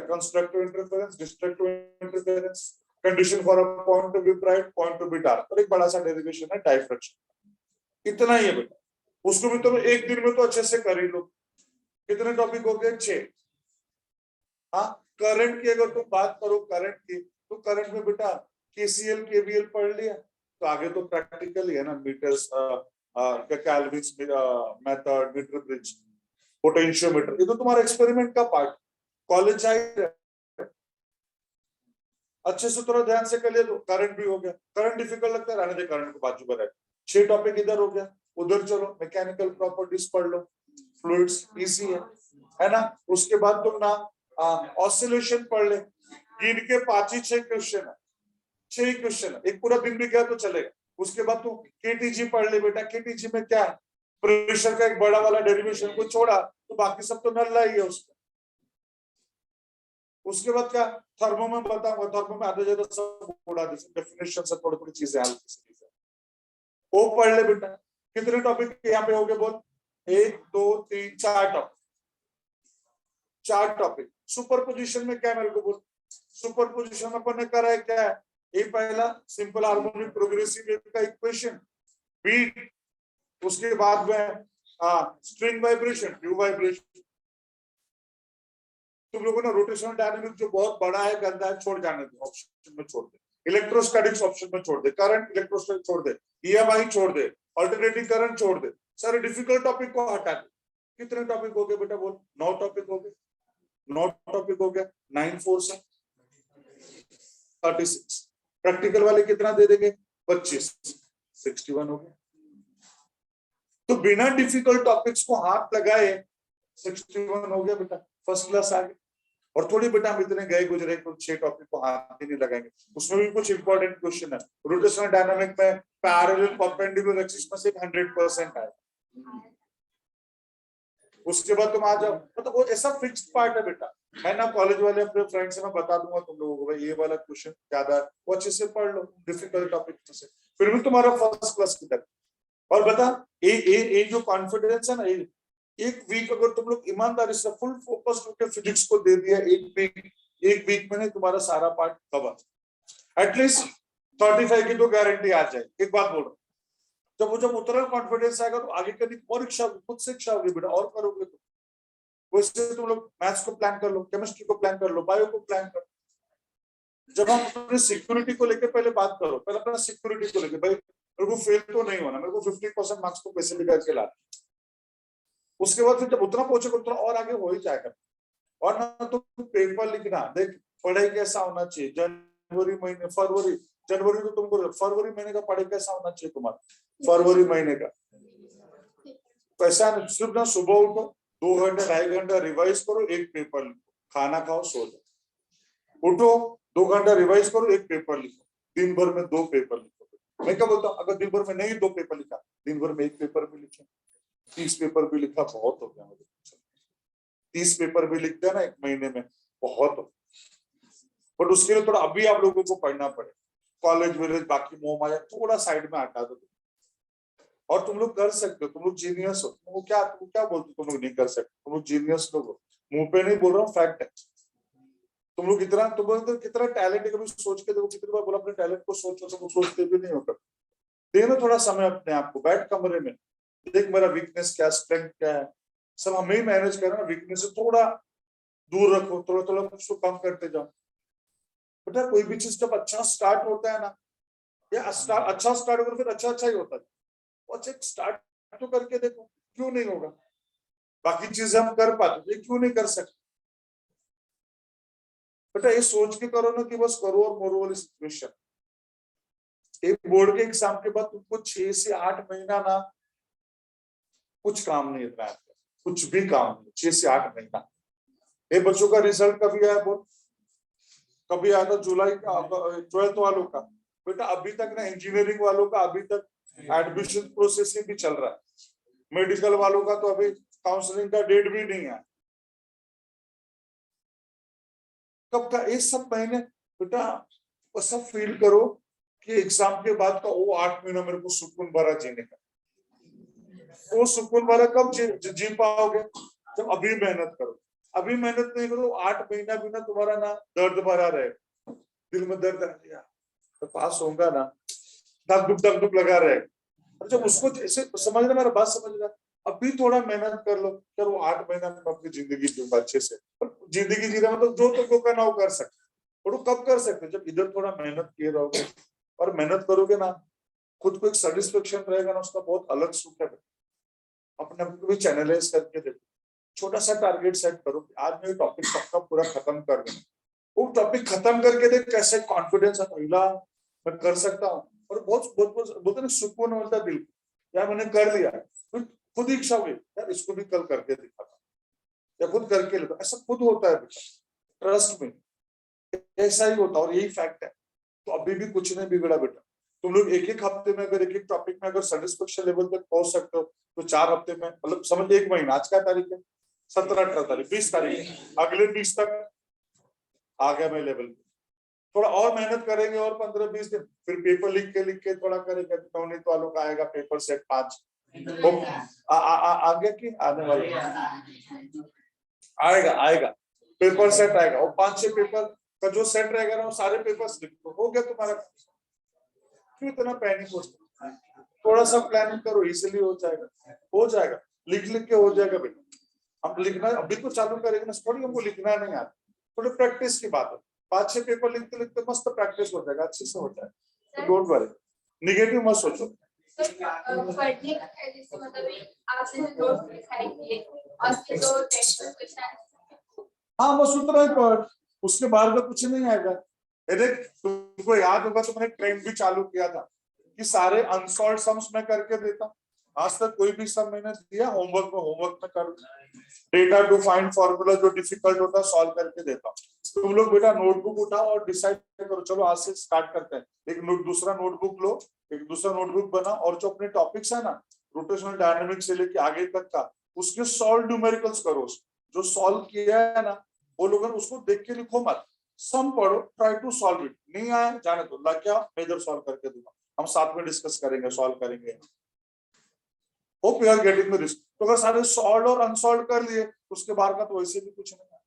constructive interference, destructive interference, condition for a point to be bright, point to be dark, और एक बड़ा सा डेरिवेशन है डाइफ्रैक्शन। इतना ही है बेटा, उसको भी तुम एक दिन में तो अच्छे से कर ही लो। कितने टॉपिक हो गए? 6। हाँ, करंट की अगर तुम बात करो, करंट की, तो करंट में बेटा केसीएल केवीएल पढ़ लिया, तो आगे तो प्रैक्टिकल ही है ना, meters, Kelvin's method, meter bridge, potentiometer, ये तो तुम्हारा एक्सपेरिमेंट का पार्ट। कॉलेज जाए अच्छे से, थोड़ा ध्यान से कर लिया तो करंट भी हो गया। करंट डिफिकल्ट लगता है, रहने दे, करंट को बाजू पर रख। 6 टॉपिक इधर हो गया। उधर चलो, मैकेनिकल प्रॉपर्टीज पढ़ लो, फ्लूइड्स इजी है ना। उसके बाद तुम ना ऑसिलेशन पढ़ ले, गिन के 5 ही 6 क्वेश्चन है, 6 ही क्वेश्चन है, एक पूरा दिन भी गया तो चलेगा। उसके बाद तू केटीजी पढ़ ले बेटा, केटीजी में क्या है? प्रेशर का एक बड़ा वाला डेरिवेशन को छोड़ा तो बाकी सब तो नल्ला ही है उसका। उसके बाद क्या? थर्मो में बताऊंगा, थर्मो में आधे ज्यादा सब उड़ा दे, डेफिनेशन से थोड़ी थोड़ी चीजें हल्की सी चीजें वो पढ़ ले बेटा। कितने टॉपिक यहाँ पे हो गए बोल? 1 2 3 4 टॉपिक, 4 टॉपिक। सुपर पोजिशन में क्या है मेरे को बोल? सुपर पोजिशन अपन ने करा है क्या है? ये पहला सिंपल हार्मोनिक प्रोग्रेसिव वेव का इक्वेशन, बीट, उसके बाद में स्ट्रिंग वाइब्रेशन, ट्यूब वाइब्रेशन। तुम लोगों ने रोटेशनल डायनामिक जो बहुत बड़ा है, गंदा है, छोड़ जाने दो, ऑप्शन में छोड़ दे। इलेक्ट्रोस्टैटिक्स ऑप्शन में छोड़ दे, करंट इलेक्ट्रोस्टैटिक छोड़ दे, ईएमआई छोड़ दे, अल्टरनेटिंग करंट छोड़ दे, सारे डिफिकल्ट टॉपिक को हटा दे। कितने टॉपिक हो गए बेटा बोल? 9 टॉपिक हो गए, 9 टॉपिक हो गया। 9 4 से 36। प्रैक्टिकल वाले कितना दे देंगे? 25, 61 हो गया। तो बिना डिफिकल्ट टॉपिक्स को हाथ लगाए 61 हो गया बेटा, फर्स्ट क्लास आ गया। और थोड़ी बेटा हम इतने गए गुजरे को 6 टॉपिक को हाथ ही नहीं लगाएंगे, उसमें भी कुछ इंपॉर्टेंट क्वेश्चन है। रोटेशनल डायनामिक में पैरेलल परपेंडिकुलर एक्सिस में से 100% आए। उसके बाद तुम आ जाओ, मतलब वो ऐसा फिक्स्ड पार्ट है बेटा। मैं ना कॉलेज वाले अपने फ्रेंड से मैं बता दूंगा तुम लोगों को, भाई ये वाला क्वेश्चन ज्यादा है, वो अच्छे से पढ़ लो डिफिकल्ट टॉपिक से, फिर भी तुम्हारा फर्स्ट क्लास की तरह। और बता ये जो कॉन्फिडेंस है ना, एक वीक अगर तुम लोग ईमानदारी से फुल फोकस होकर फिजिक्स को दे दिया, एक वीक में नहीं तुम्हारा सारा पार्ट कवर, एटलीस्ट 35 की तो गारंटी आ जाए। एक बात बोल रहा हूँ, जब उतना कॉन्फिडेंस आएगा तो आगे करने की और इच्छा, खुद से इच्छा होगी बेटा, और करोगे तो। वैसे तुम लोग मैथ्स को प्लान कर लो, केमिस्ट्री को प्लान कर लो, बायो को प्लान कर लो, जब हम अपने सिक्योरिटी को लेकर पहले बात करो, पहले अपना सिक्योरिटी को लेकर, भाई मेरे को फेल तो नहीं होना, मेरे को 50% मार्क्स तो कैसे भी करके ला। उसके बाद फिर जब उतना पहुंचेगा उतना और आगे हो ही जाएगा। और ना तो पेपर लिखना, देख पढ़ाई कैसा होना चाहिए, जनवरी महीने जनवरी तो तुमको फरवरी महीने का पढ़ाई कैसा होना चाहिए तुम्हारा, फरवरी महीने का पैसा सिर्फ ना सुबह उठो 2 घंटे 2.5 घंटा रिवाइज करो, एक पेपर लिखो, खाना खाओ सो जाओ, उठो 2 घंटा रिवाइज करो, एक पेपर लिखो, दिन भर में 2 पेपर लिखो। मैं क्या बोलता हूँ, अगर दिन भर में नहीं 2 पेपर लिखा, दिन भर में 1 पेपर भी लिखे, 30 पेपर भी लिखा बहुत हो गया मुझे। 30 पेपर भी लिखते हैं ना 1 महीने में, बहुत हो। बट उसके लिए थोड़ा अभी आप लोगों को पढ़ना पड़े, कॉलेज विलेज बाकी मोह माया थोड़ा साइड में हटा दो, और तुम लोग कर सकते हो, तुम लोग जीनियस हो। तुम क्या बोलते हो तुम लोग नहीं कर सकते, तुम लोग जीनियस लोग हो, मुंह पे नहीं बोल रहा हूँ, फैक्ट है। तुम लोग कितना टैलेंट है, कभी सोच के देखो, कितनी बार बोला अपने टैलेंट को सोचो, तो सोचते भी नहीं होगा। देना थोड़ा समय अपने आप को, बैठ कमरे में देख मेरा वीकनेस क्या, स्ट्रेंथ क्या है, सब हमें ही मैनेज करना। वीकनेस से थोड़ा दूर रखो, थोड़ा थोड़ा उसको कम करते जाओ। बेटा कोई भी चीज जब अच्छा स्टार्ट होता है ना, या अच्छा स्टार्ट होगा फिर अच्छा ही होता है। और चेक स्टार्ट तो करके देखो, क्यों नहीं होगा। बाकी चीजें हम कर पाते, ये क्यों नहीं कर सकते। बेटा ये सोच के करो ना कि बस करो और मरो वाली सिचुएशन। एक बोर्ड के एग्जाम के बाद तुमको 6 से 8 महीना ना कुछ काम नहीं रहता है, कुछ भी काम नहीं, 6 से 8 महीना। ये बच्चों का रिजल्ट कभी आया बोल, कभी आया था जुलाई का 12th वालों का। बेटा अभी तक ना इंजीनियरिंग वालों का अभी तक एडमिशन प्रोसेसिंग भी चल रहा है, मेडिकल वालों का तो अभी काउंसलिंग का डेट भी नहीं है। कब का ये सब महीने बेटा सब फील करो कि एग्जाम के बाद का वो 8 महीना मेरे को सुकून भरा जीने का। वो सुकून भरा कब जी पाओगे, जब अभी मेहनत करो। अभी मेहनत नहीं करो 8 महीना भी ना तुम्हारा ना दर्द भरा रहे, दिल में दर्द आ तो पास होगा ना, धक धुक लगा रहे। और जब उसको ऐसे समझना, मेरा बात समझना, अभी थोड़ा मेहनत कर लो, फिर वो 8 महीना में अपनी जिंदगी जीऊंगा अच्छे से। जिंदगी जी रहा मतलब जो तो करना वो कर सकते, और वो कब कर सकते, जब इधर थोड़ा मेहनत किए रहोगे और मेहनत करोगे ना, खुद को एक सेटिस्फेक्शन रहेगा ना, उसका बहुत अलग सुख है। अपने आप को भी चैनलाइज करके देखो, छोटा सा टारगेट सेट करो, आज मैं टॉपिक सबका पूरा खत्म कर दूंगा। वो टॉपिक खत्म करके देख कैसे कॉन्फिडेंस आता, मैं कर सकता हूँ। और बहुत बोलते ना सुकून मिलता है दिल को, यार मैंने कर लिया। फिर खुद इच्छा हुई यार इसको भी कल करके दिखाता, या खुद करके लेता, ऐसा खुद होता है बेटा, ट्रस्ट में ऐसा ही होता है, और यही फैक्ट है। तो अभी भी कुछ नहीं बिगड़ा बेटा। तुम लोग एक हफ्ते में अगर एक टॉपिक में अगर सेटिस्फेक्शन लेवल तक पहुंच सकते हो, तो 4 हफ्ते में मतलब समझ 1 महीना, आज क्या तारीख है, 17 18 तारीख 20 तारीख, अगले 20 तक आ गया मैं लेवल। थोड़ा और मेहनत करेंगे और 15-20 दिन, फिर पेपर लिख के थोड़ा करेंगे, नवनीत वालों का आएगा पेपर सेट 5 आ गया कि आने वाला आएगा पेपर सेट आएगा, और 5-6 पेपर का जो सेट रहेगा ना, वो सारे पेपर्स लिखो, हो गया तुम्हारा। क्यों इतना पैनिक हो, थोड़ा सा प्लानिंग करो, इजीली हो जाएगा, लिख के हो जाएगा बेटा। हम लिखना अभी तो चालू करेंगे ना, थोड़ी हमको लिखना नहीं आता, थोड़ी प्रैक्टिस की बात है। 5-6 पेपर लिखते लिखते मस्त प्रैक्टिस हो जाएगा, अच्छे से हो जाएगा। तो डोंट वरी, निगेटिव मत सोचो। पढ़ने का है, जैसे मतलब आपने जो नोट्स दिखाई दिए और फिर जो टेस्ट क्वेश्चन, हाँ बस उतना ही पढ़, उसके बाद में कुछ नहीं आएगा। देख तुमको याद होगा तो मैंने ट्रेंड भी चालू किया था कि सारे अनसॉल्व सम्स मैं करके देता हूँ। आज तक कोई भी सम मैंने दिया होमवर्क में कर, डेटा टू फाइंड फॉर्मूला जो डिफिकल्ट होता है सॉल्व करके देता हूँ। तुम लोग बेटा नोटबुक उठाओ और डिसाइड करो, चलो आज से स्टार्ट करते हैं। दूसरा नोटबुक लो, एक दूसरा नोटबुक बना, और जो अपने टॉपिक्स है ना, रोटेशनल डायनामिक्स से लेके आगे तक का, उसके सॉल्व न्यूमेरिकल्स करो। जो सॉल्व किया है ना, वो लोग उसको देख के लिखो मत, सम पढ़ो, ट्राई टू सॉल्व इट। नहीं आए जाने दो, लग गया मैं इधर सॉल्व करके दूंगा, हम साथ में डिस्कस करेंगे, सॉल्व करेंगे। Hope you are getting the risk. तो अगर सारे सॉल्व और अनसॉल्व कर लिए, उसके बाहर का तो वैसे भी कुछ नहीं है।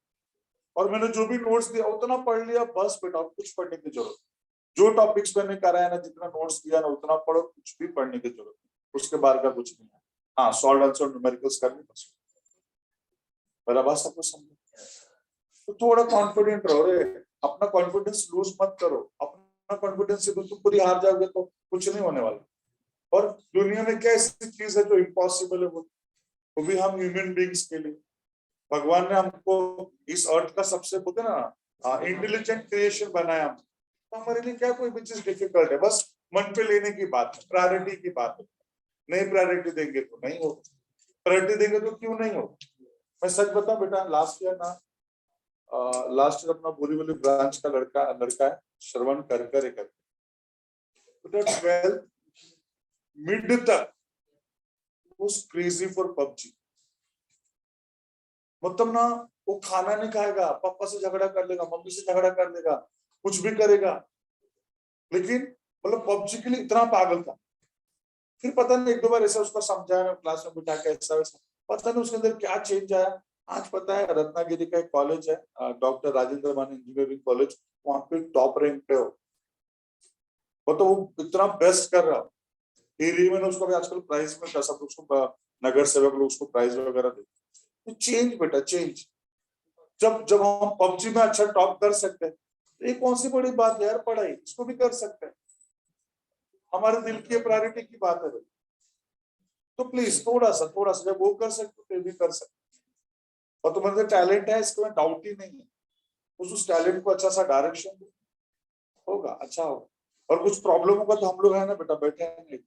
और मैंने जो भी नोट्स दिया उतना पढ़ लिया बस बेटा, कुछ पढ़ने की जरूरत। जो टॉपिक्स मैंने कराया ना, जितना नोट्स दिया ना उतना पढ़ो, कुछ भी पढ़ने की जरूरत नहीं, उसके बाहर का कुछ नहीं है। हाँ सॉल्व अनसॉल्व न्यूमेरिकल्स करने बस, मेरा बात सबको समझो। तो थोड़ा कॉन्फिडेंट रहो रे, अपना कॉन्फिडेंस लूज मत करो, अपना कॉन्फिडेंस से तुम पूरी हार जाओगे तो कुछ नहीं होने वाला। और दुनिया में क्या ऐसी चीज है जो इम्पॉसिबल है, वो भी हम ह्यूमन बींग्स के लिए भगवान ने हमको इस अर्थ का सबसे बोलते ना इंटेलिजेंट क्रिएशन बनाया, तो हमारे लिए क्या कोई भी चीज डिफिकल्ट है, बस मन पे लेने की बात है, प्रायोरिटी की बात है। नहीं प्रायोरिटी देंगे तो नहीं हो, प्रायोरिटी देंगे तो क्यों नहीं हो। मैं सच बताऊं बेटा, लास्ट ईयर ना, लास्ट ईयर अपना बोरीवली ब्रांच का लड़का है श्रवण करकर एक बेटा 12 मिड तक was crazy for PUBG। मतलब ना वो खाना नहीं खाएगा, पापा से झगड़ा कर लेगा, मम्मी से झगड़ा कर लेगा, कुछ भी करेगा, लेकिन मतलब पबजी के लिए इतना पागल था। फिर पता नहीं एक दो बार ऐसा उसको समझाया क्लास में बिठा के, ऐसा वैसा, पता नहीं उसके अंदर क्या चेंज आया। आज पता है रत्नागिरी का एक कॉलेज है, डॉक्टर राजेंद्र मान इंजीनियरिंग कॉलेज, वहां पे टॉप रैंक पे हो, तो वो इतना बेस्ट कर रहा। एरिया में उसको भी आजकल प्राइज मिलता, सब उसको नगर सेवक लोग उसको प्राइज वगैरह देते। चेंज बेटा चेंज, जब जब हम पबजी में अच्छा टॉप कर सकते हैं, तो ये कौन सी बड़ी बात है यार, पढ़ाई इसको भी कर सकते हैं, हमारे दिल की प्रायोरिटी की बात है। तो प्लीज थोड़ा सा जब वो कर सकते फिर भी कर सकते। और तुम्हारे टैलेंट है, इसको में डाउट ही नहीं है, उस टैलेंट को अच्छा सा डायरेक्शन दो, होगा अच्छा होगा। और कुछ प्रॉब्लम होगा तो हम लोग है ना बेटा, बैठे हैं,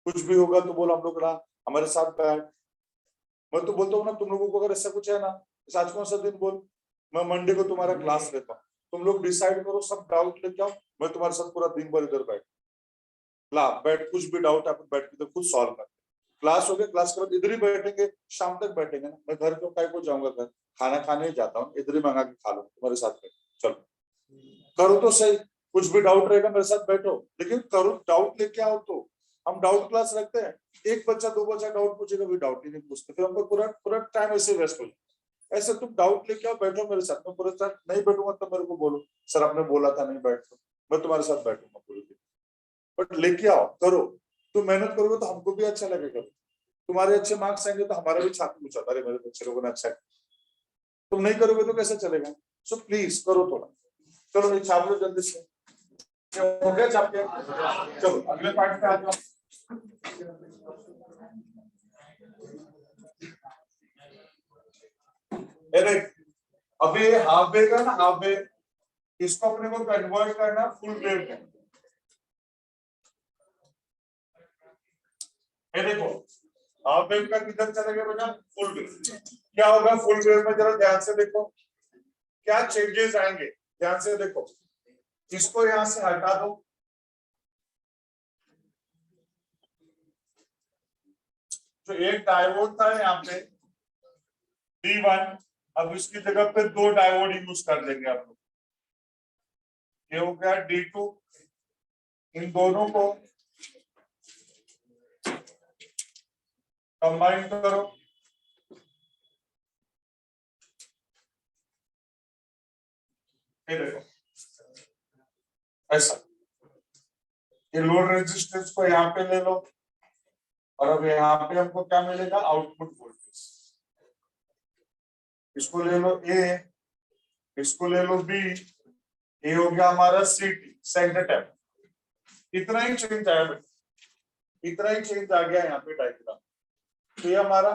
कुछ भी होगा तो बोल हम लोग ना, हमारे साथ बैठ। मैं तो बोलता हूँ ना, तुम लोगों को अगर ऐसा कुछ है ना, आज कौन सा दिन बोल, मैं मंडे को तुम्हारा क्लास लेता हूँ, तुम लोग डिसाइड करो, सब डाउट लेके आओ, मैं तुम्हारे साथ पूरा दिन भर इधर बैठ कुछ भी डाउट आप बैठ के तो खुद सॉल्व कर। क्लास हो गया, क्लास के बाद इधर ही बैठेंगे, शाम तक बैठेंगे ना, मैं घर को काय को जाऊंगा, घर खाना खाने ही जाता हूँ, इधर ही मंगा के खा लो तुम्हारे साथ बैठ, चलो करो तो सही। कुछ भी डाउट रहेगा मेरे साथ बैठो, लेकिन करो, डाउट लेके आओ। तो हम डाउट क्लास रखते हैं, एक बच्चा दो बच्चा डाउट पूछेगा, भी डाउट ही नहीं पूछते, फिर हमको पूरा पूरा टाइम ऐसे वेस्ट हो जाए। ऐसे तुम डाउट लेके आओ, बैठो मेरे साथ, मैं पूरे साथ नहीं बैठूंगा तो मेरे को बोलो, सर आपने बोला था नहीं बैठ, मैं तुम्हारे साथ बैठूंगा पूरे दिन, बट लेके आओ, करो। तुम मेहनत करोगे तो हमको भी अच्छा लगेगा, तुम्हारे अच्छे मार्क्स आएंगे तो हमारा भी छात्र पूछा, अरे मेरे बच्चे लोगों ने अच्छा है। तुम नहीं करोगे तो कैसे चलेगा। सो प्लीज करो थोड़ा। चलो ये छाप लो जल्दी से, हो गया छाप के, चलो अगले पार्ट पे आ जाओ। देख अभी हाफ वे का ना, हाफ वे, इसको अपने को कन्वर्ट करना फुल वेव में। ये देखो हाफ वेव का किधर चलेगा बेटा, फुल वेव। क्या होगा फुल वेव में, जरा ध्यान से देखो क्या चेंजेस आएंगे, ध्यान से देखो। इसको यहां से हटा दो, तो एक डायोड था यहाँ पे D1, अब इसकी जगह पे दो डायोड यूज कर देंगे आप लोग। ये हो गया D2, इन दोनों को कंबाइन करो, ये देखो ऐसा। ये लोड रेजिस्टेंस को यहाँ पे ले लो, और अब यहाँ पे हमको क्या मिलेगा, आउटपुट वोल्टेज। इसको ले लो A, इसको ले लो B, ये हो गया हमारा CT, सेंटर टैप। इतना ही चेंज आया बेटा, इतना ही चेंज आ गया यहाँ पे डायग्राम। तो ये हमारा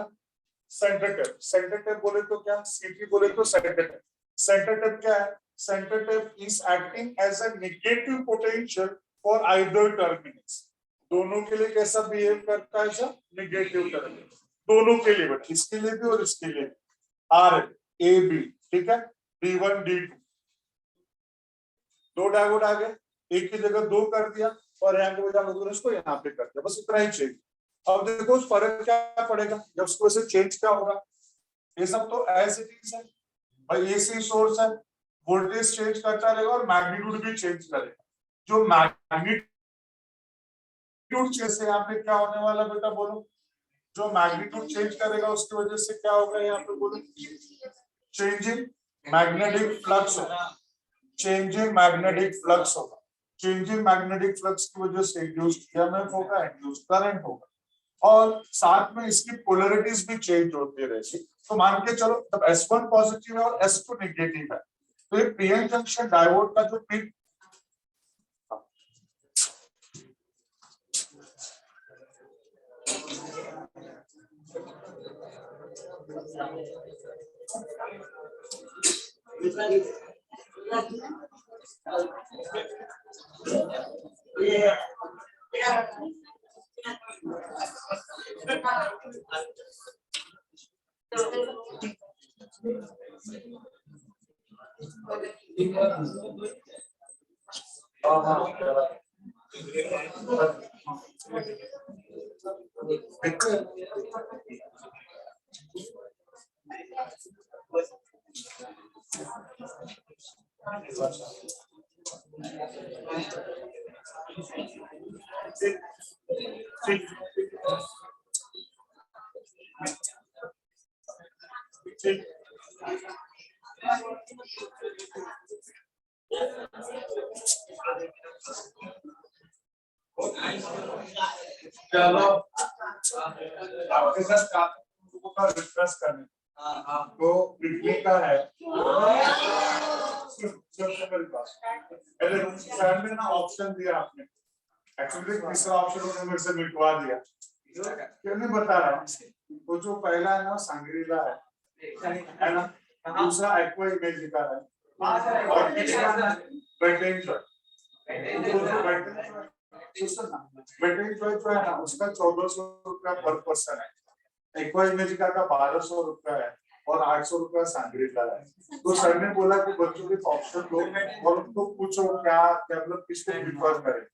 सेंटर टैप, सेंटर टैप बोले तो क्या, CT बोले तो सेंटर टैप। सेंटर टैप क्या है, centre tap is acting as a negative potential for either terminals. दोनों के लिए कैसा बिहेव करता है सर, नेगेटिव टर्मिनल, दोनों के लिए बेटा, इसके लिए भी और इसके लिए, आर ए बी, ठीक है, D1 D2, दो डायोड आ गए, एक की जगह दो कर दिया, और यहाँ के बजाय इसको यहाँ पे कर दिया, बस इतना ही चेंज। अब देखो फर्क क्या पड़ेगा जब उसको ऐसे चेंज, क्या होगा, ये सब तो एज इट इज है भाई, एसी सोर्स है, वोल्टेज चेंज करता रहेगा और मैग्नीट्यूड भी चेंज करेगा। जो मैग्नीट्यूड जैसे यहाँ पे क्या होने वाला बेटा बोलो, जो मैग्नीट्यूड चेंज करेगा उसकी वजह से क्या होगा यहाँ पे बोलो, चेंजिंग मैग्नेटिक फ्लक्स होगा, चेंजिंग मैग्नेटिक फ्लक्स होगा। चेंजिंग मैग्नेटिक फ्लक्स की वजह से इंड्यूस्ड ईएमएफ होगा, इंड्यूस्ड करंट होगा, और साथ में इसकी पोलैरिटीज भी चेंज होती रहेगी। तो मान के चलो जब S1 पॉजिटिव है और S2 नेगेटिव है, तो ये पीएन जंक्शन डायोड का जो पिन चलो आपके साथ रिफ्रेश करने तो बिजली का है सर ने ना ऑप्शन दिया आपने एक्चुअली तीसरा ऑप्शन उन्होंने मेरे से मिटवा दिया क्यों नहीं बता रहा तो जो पहला है ना सांग्रीला है ना दूसरा एक्वा इमेज का है और तीसरा बेटेंजॉय जो है ना उसका 1400 रुपया पर पर्सन है एक्वा इमेजिका का 1200 रुपया है और 800 रुपया सांग्रीला है तो सर ने बोला कि बच्चों के ऑप्शन लो और उनको पूछो क्या मतलब किसको प्रिफर करें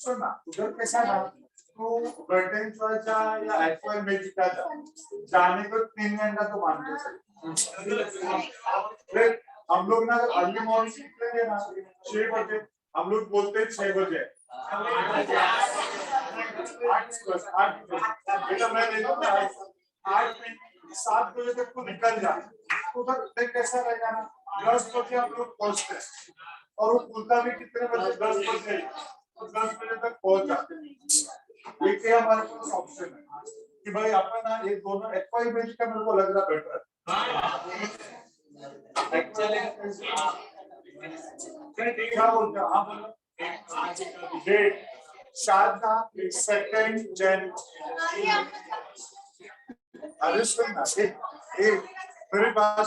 सुनना उधर कैसा ना तो बेटेंजॉयचा या एक्वा इमेजिकाचा जाने को 3 घंटा तो मान के हम लोग ना अर्ली मॉर्निंग निकलेंगे ना 6 बजे हम लोग बोलते हैं 6 बजे बेटा मैं देखूंगा 7 बजे तक तो निकल जा उधर कैसा रहेगा ना 10 बजे हम लोग पहुंचते हैं और वो खुलता भी कितने बजे 10 बजे 10 बजे तक पहुंच जाते हैं ये क्या हमारे पास ऑप्शन है कि भाई अपन ना ये दोनों एक्वा इमेज का मेरे को लग रहा बेटर एक्चुअली क्या बोलते हैं आप बोलो डेट शारदा 2 जन अरे सुन ना मेरी बात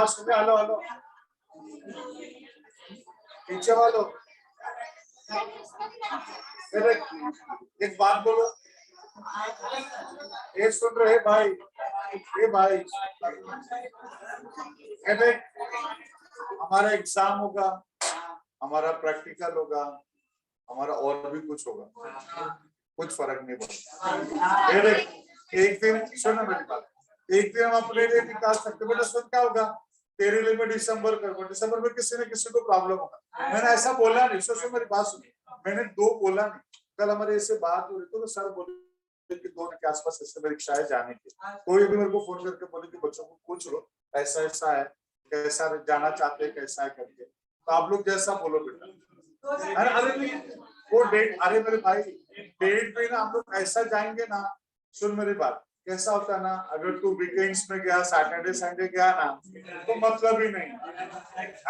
सुन हेलो हेलो पीछे वालों एक बात बोलो ये सुन रहे भाई ये भाई हमारा एग्जाम होगा हमारा प्रैक्टिकल होगा हमारा और भी कुछ होगा कुछ फर्क नहीं पड़ता एक दिन सुनो मेरी बात एक दिन हम अपने लिए निकाल सकते बेटा सुन क्या होगा तेरे लिए मैं दिसंबर करूंगा दिसंबर में किसी न किसी को प्रॉब्लम होगा मैंने ऐसा बोला नहीं सुनो मेरी बात सुनी मैंने 2 बोला नहीं कल हमारे ऐसे बात हो रही तो सर बोले कि 2 के आसपास ऐसे परीक्षा है जाने की कोई भी मेरे को फोन करके बोले कि बच्चों को पूछ लो ऐसा ऐसा है कैसा जाना चाहते हैं कैसा है करके तो आप लोग जैसा बोलो बेटा अरे वो डेट अरे मेरे भाई डेट पे ना हम लोग ऐसा जाएंगे ना सुन मेरी बात कैसा होता है ना अगर तू वीकेंड्स में गया सैटरडे संडे गया ना तो मतलब ही नहीं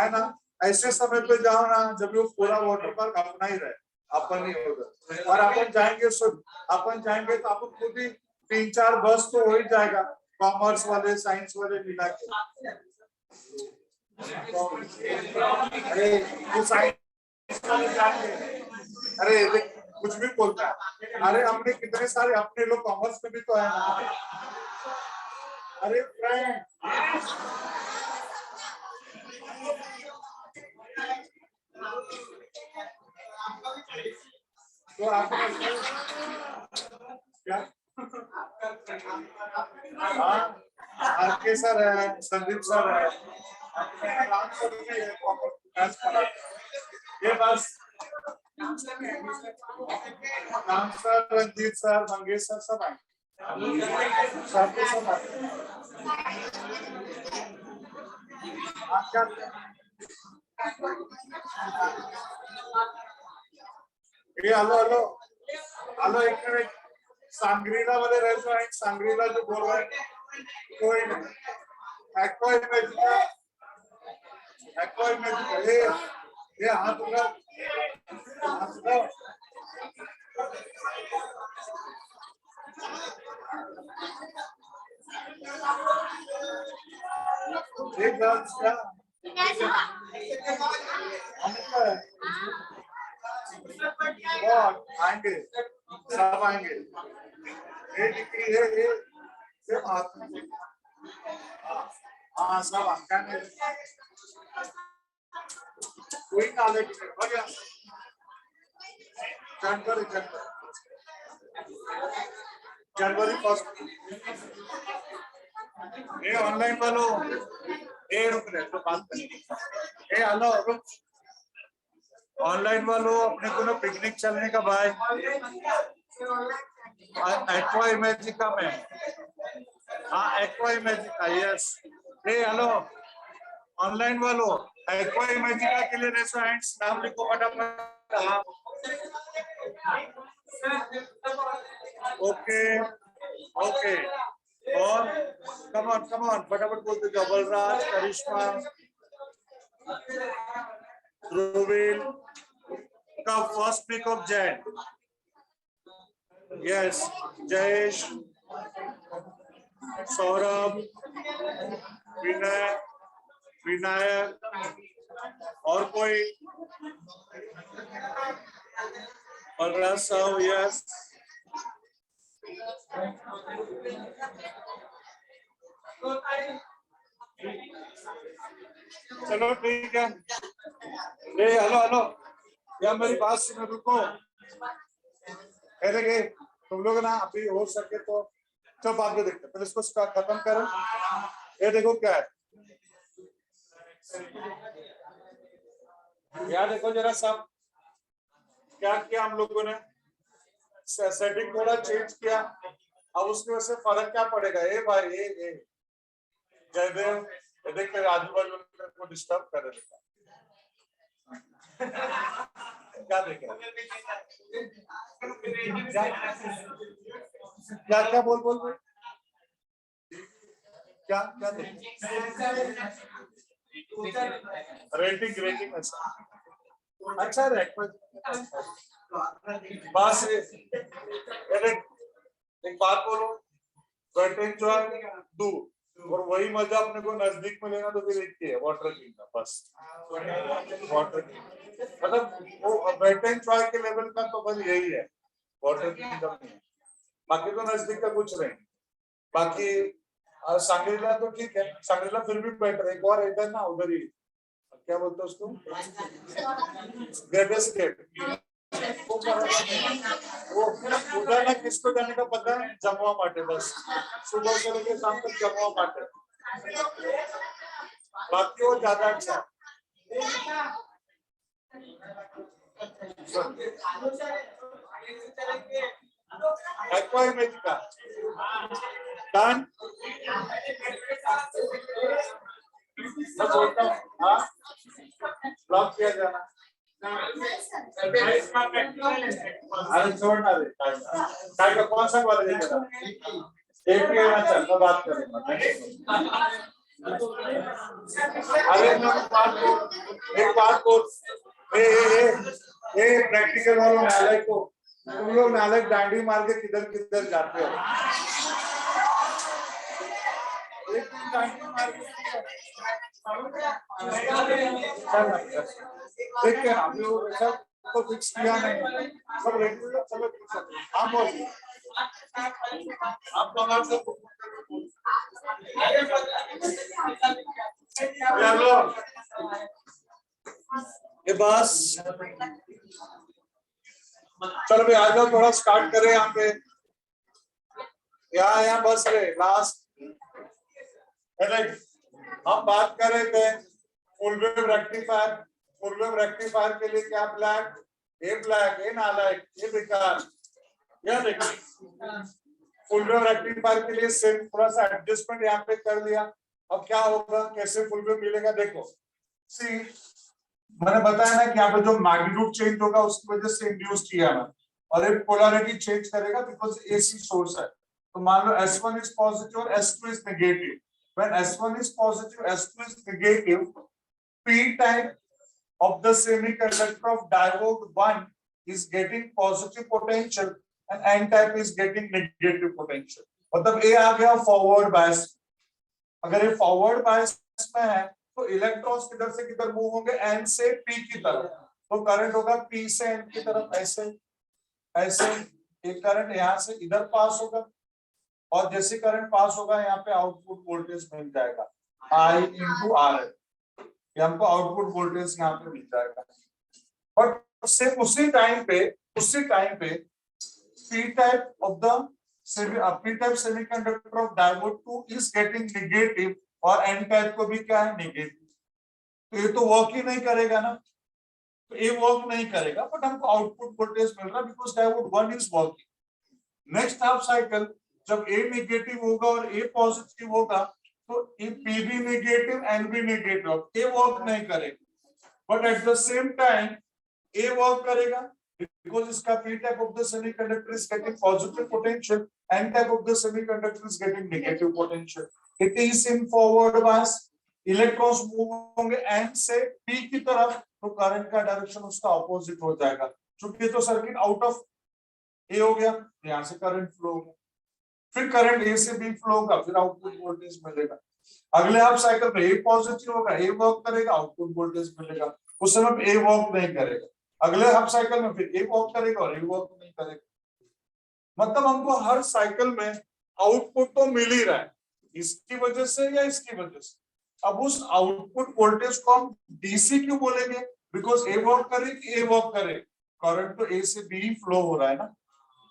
है ना ऐसे समय पे जाओ ना जब वो पूरा वाटर पार्क अपना ही रहे अपन ही होगा और अपन जाएंगे तो अपन खुद ही 3-4 बस तो हो ही जाएगा कॉमर्स वाले साइंस वाले मिला के अरे वो साइंस वाले जाएंगे अरे कुछ भी बोलता है अरे हमने कितने सारे अपने लोग कॉमर्स में भी तो है ना अरे फ्रेंड तो आप क्या हाँ आरके सर है संदीप सर है ये बस नाम sir Ranjit sir Mangesh sir सब आए सब आए ये हेलो हेलो हेलो, एक मिनट, सांग्रीला वाले रेस्टोरेंट, सांग्रीला जो बोल रहे हैं कोई नहीं, एक्वा इमेजिका, एक्वा इमेजिका, ये हाथ उठा, हाथ उठाओ। एक बात क्या बहुत आएंगे, सब आएंगे, ये डिग्री है, ये हाथ में, हाँ सब आएंगे, कोई नॉलेज नहीं हो गया, जनवरी फर्स्ट, ये ऑनलाइन वालों, ये रुक रहे तो बात करेंगे, ये हेलो रुक, ऑनलाइन वालों अपने को ना पिकनिक चलने का भाई, एक्वा इमेजिका में, हाँ एक्वा इमेजिका, यस, ये हेलो ऑनलाइन वालों, एक्वा इमेजिका के लिए रेस्टोरेंट्स नाम लिखो फटाफट, हाँ ओके ओके, और कम ऑन फटाफट बोलते जाओ, बलराज, करिश्मा, ध्रुवील का first week of Jain, yes, Jayesh, Saurabh, Vinayak, और कोई, बलराज साहब, यस, चलो ठीक है, हेलो यार मेरी बात सुनो, रुको, अरे तुम लोग ना अभी हो सके तो चलो बाद में देखते, पहले इसको खत्म करो, ये देखो क्या है, यार देखो जरा सब क्या किया हम लोगों ने, सेटिंग थोड़ा चेंज किया, अब उसकी वजह से फर्क क्या पड़ेगा, ए भाई ए जयदेव, ये देख मेरे आजू बाजू को डिस्टर्ब कर रहे क्या देख रहे क्या बोल क्या देख, रेटिंग अच्छा बस एक बात बोलो, वेट एंजॉय डू, और वही मजा अपने को नजदीक में लेना तो फिर एक ही है, वाटर किंग का, बस वाटर किंग, मतलब वो वेट एंजॉय के लेवल का तो बस यही है, वाटर किंग का नहीं है, बाकी तो नजदीक का कुछ नहीं, बाकी सांग्रीला तो ठीक है, सांग्रीला फिर भी बेटर है, एक और इधर ना उधर ही, क्या बोलते हैं उसको, ग्रेटेस्ट गेट, वो उधर ना किसको जाने का पता है, जमवा माटे, बस सुबह से लेकर शाम तक जमवा माटे, बाकी वो ज्यादा अच्छा, एक्वा इमेजिका डन, मैं बोलता हूँ हाँ ब्लॉक किया जाना, अरे छोड़ना रे, का कौन सा वाला देखेगा, एक ही है ना, चल मैं बात करूंगा, अरे एक बात बोल, ए प्रैक्टिकल वालों नालायक को, तुम लोग नालायक डांडी मार के किधर किधर जाते हो, एक डांडी मार के देखते हैं अभी वो सब तो फिक्स किया नहीं, सब रेगुलर चलो, आप बोल, आप लोग से चलो ये बस, चलो भाई आ जाओ, थोड़ा स्टार्ट करें यहाँ पे, यहाँ बस रहे लास्ट, हम बात कर रहे थे फुल वेव रेक्टिफायर के लिए क्या ब्लैक, ये नालायक, ये बेकार, यह देखिए फुल वेव रेक्टिफायर के लिए सेम थोड़ा सा एडजस्टमेंट यहाँ पे कर लिया, अब क्या होगा, कैसे फुल वेव मिलेगा, देखो सी मैंने बताया ना कि यहाँ पे जो मैग्नीट्यूड चेंज होगा उसकी वजह से इंड्यूस किया मैं, और एक पोलैरिटी चेंज करेगा बिकॉज एसी सोर्स है। तो मान लो S1 इज पॉजिटिव और S2 is negative. When S1 is positive S2 is negative, p type of the semiconductor of diode 1 is getting positive potential and n type is getting negative potential। मतलब A आ गया forward bias. अगर ये forward bias में है तो electrons किधर से किधर मूव होंगे, n से p की तरफ। तो करंट होगा p से n की तरफ, ऐसे ऐसे एक करंट यहां से इधर पास होगा, और जैसे करंट पास होगा यहाँ पे आउटपुट वोल्टेज मिल जाएगा I into RL। ये हमको आउटपुट वोल्टेज यहाँ पे मिल जाएगा। बट सिर्फ उसी टाइम पे p type of the p type semiconductor of diode 2 is getting negative और n टाइप को भी क्या है, नेगेटिव। तो ये तो वर्क ही नहीं करेगा ना, तो ये वर्क नहीं करेगा, बट हमको आउटपुट वोल्टेज मिल रहा है because diode 1 is working. Next half cycle जब A नेगेटिव होगा और A पॉजिटिव होगा तो P भी नेगेटिव N भी नेगेटिव, A वर्क नहीं करेगा, but at the same time A work करेगा because इसका p type of the semiconductor is getting positive potential, n type of the semiconductor is getting negative potential। It is in forward bias, electrons move होंगे n से p की तरफ, तो current का direction उसका opposite हो जाएगा। चूंकि तो सर्किट आउट ऑफ A हो गया, यहाँ से करंट फ्लो होगा, फिर करंट A से B फ्लो होगा, फिर आउटपुट वोल्टेज मिलेगा। अगले हाफ साइकिल में A पॉजिटिव होगा, A वर्क करेगा, आउटपुट वोल्टेज मिलेगा। उस समय A वर्क नहीं करेगा, अगले हाफ साइकिल में फिर A वर्क करेगा और A वर्क नहीं करेगा। मतलब हमको हर साइकिल में आउटपुट तो मिल ही रहा है, इसकी वजह से या इसकी वजह से। अब उस आउटपुट वोल्टेज को हम डीसी क्यों बोलेंगे, बिकॉज ए वर्क करे कि ए वर्क करे, करंट तो ए से बी फ्लो हो रहा है ना,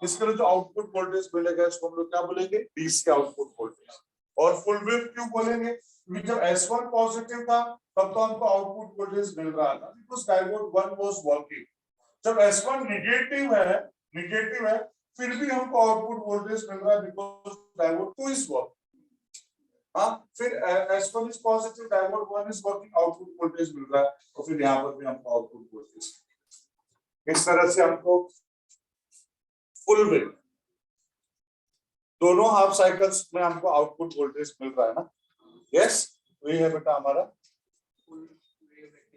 इसके लिए जो आउटपुट वोल्टेज मिलेगा इसको हम लोग क्या बोलेंगे, डीसी आउटपुट वोल्टेज। और फुल वेव क्यों बोलेंगे, क्योंकि जब S1 पॉजिटिव था तब तो हमको आउटपुट वोल्टेज मिल रहा था बिकॉज डायोड 1 वाज वर्किंग। जब S1 नेगेटिव है फिर भी हमको आउटपुट वोल्टेज मिल रहा है बिकॉज डायोड 2 इज वर्किंग। हाँ, फिर S1 is positive, diode 1 is working, output voltage मिल रहा है, तो फिर यहाँ पर भी हमको आउटपुट वोल्टेज। इस तरह से हमको फुल वेव दोनों हाफ साइकिल्स में हमको आउटपुट वोल्टेज मिल रहा है ना। यस, वही है बेटा हमारा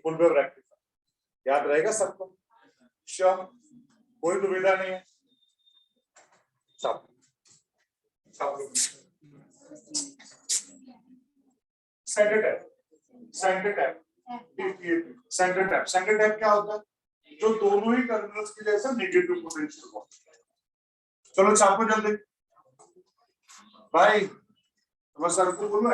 फुल वेव रेक्टिफायर। याद रहेगा सबको? श्योर, कोई दुविधा नहीं है? सब सेंटर टैप क्या होता है, जो दोनों ही टर्मिनल्स के लिए नेगेटिव पोटेंशियल हो। चलो छापो जल्दी भाई, मैं सर को बोलूं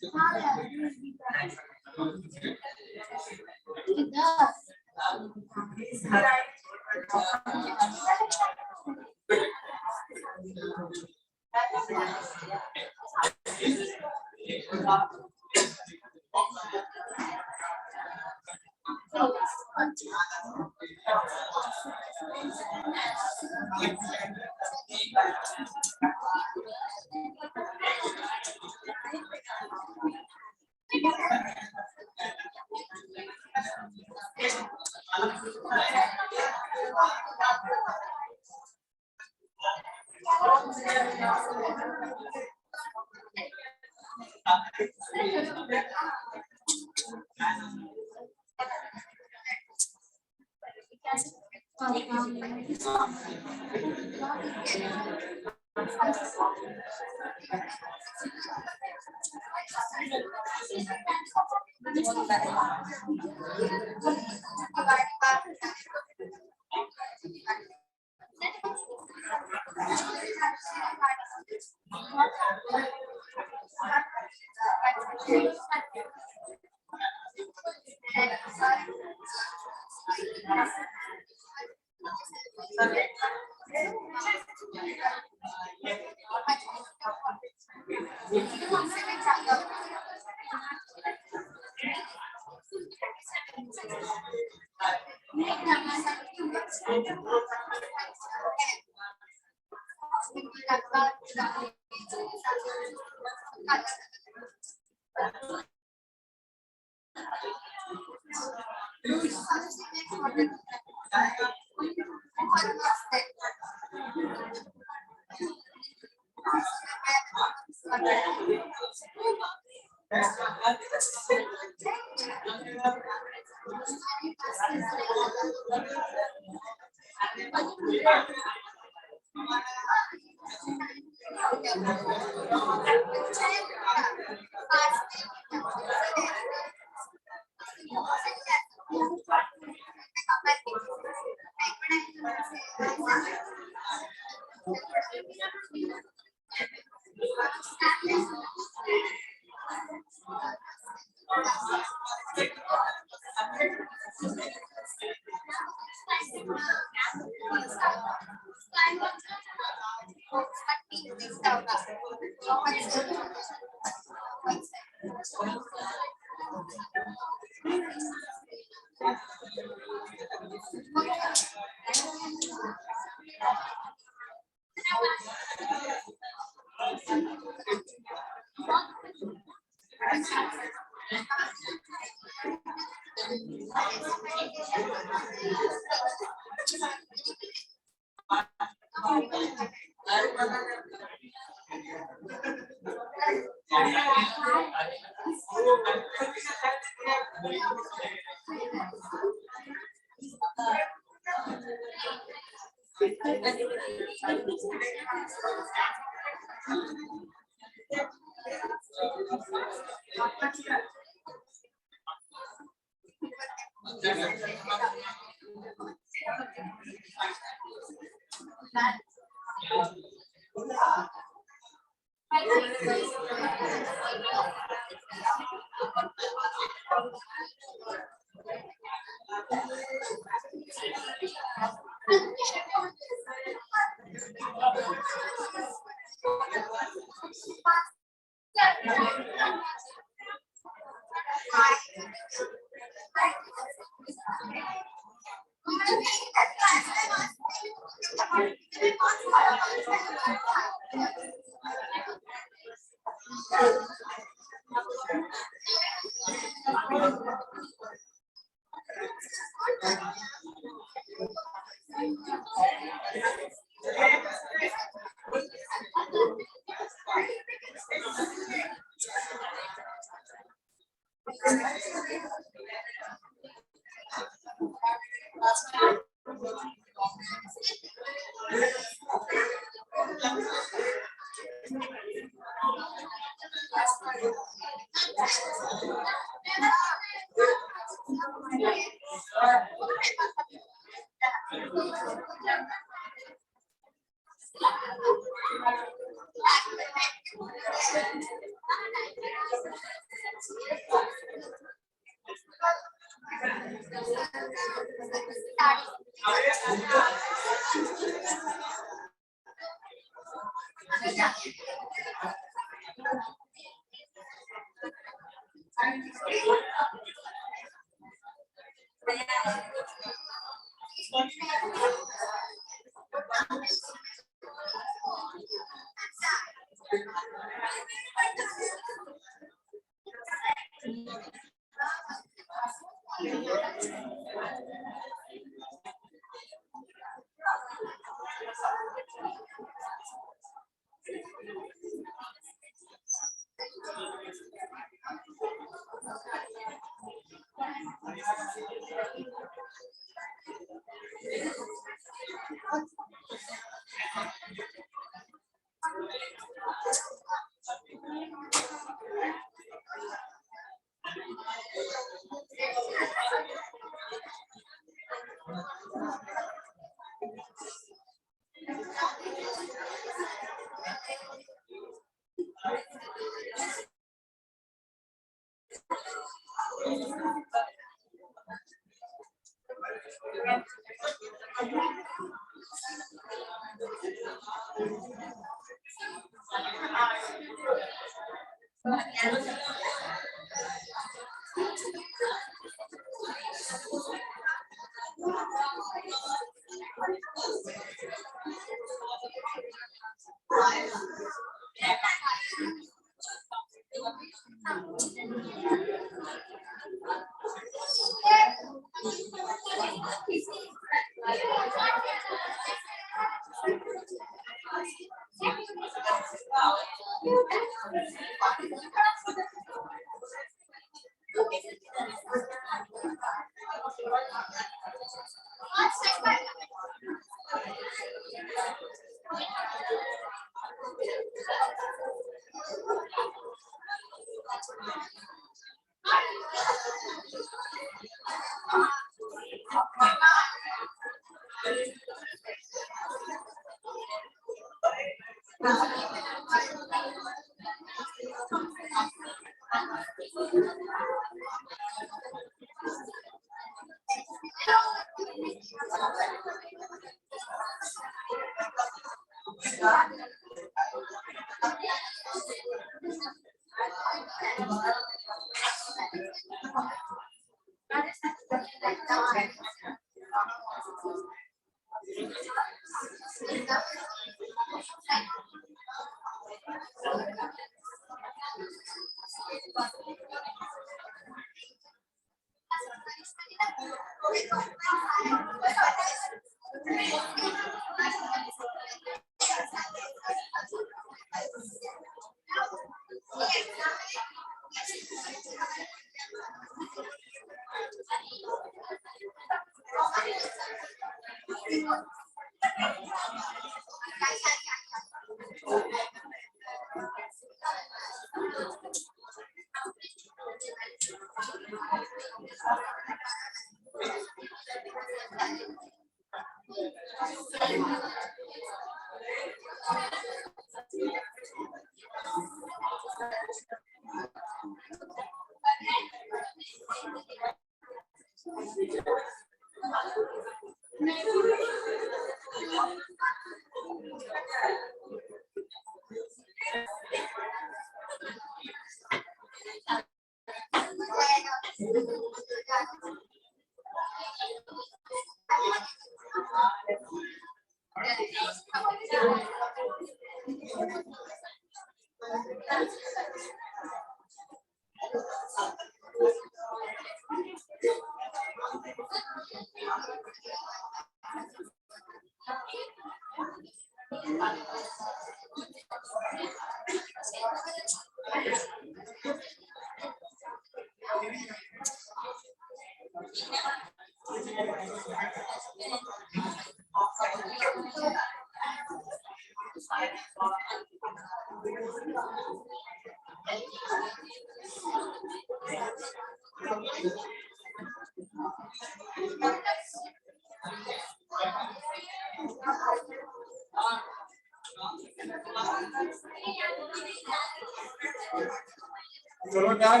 चलो डन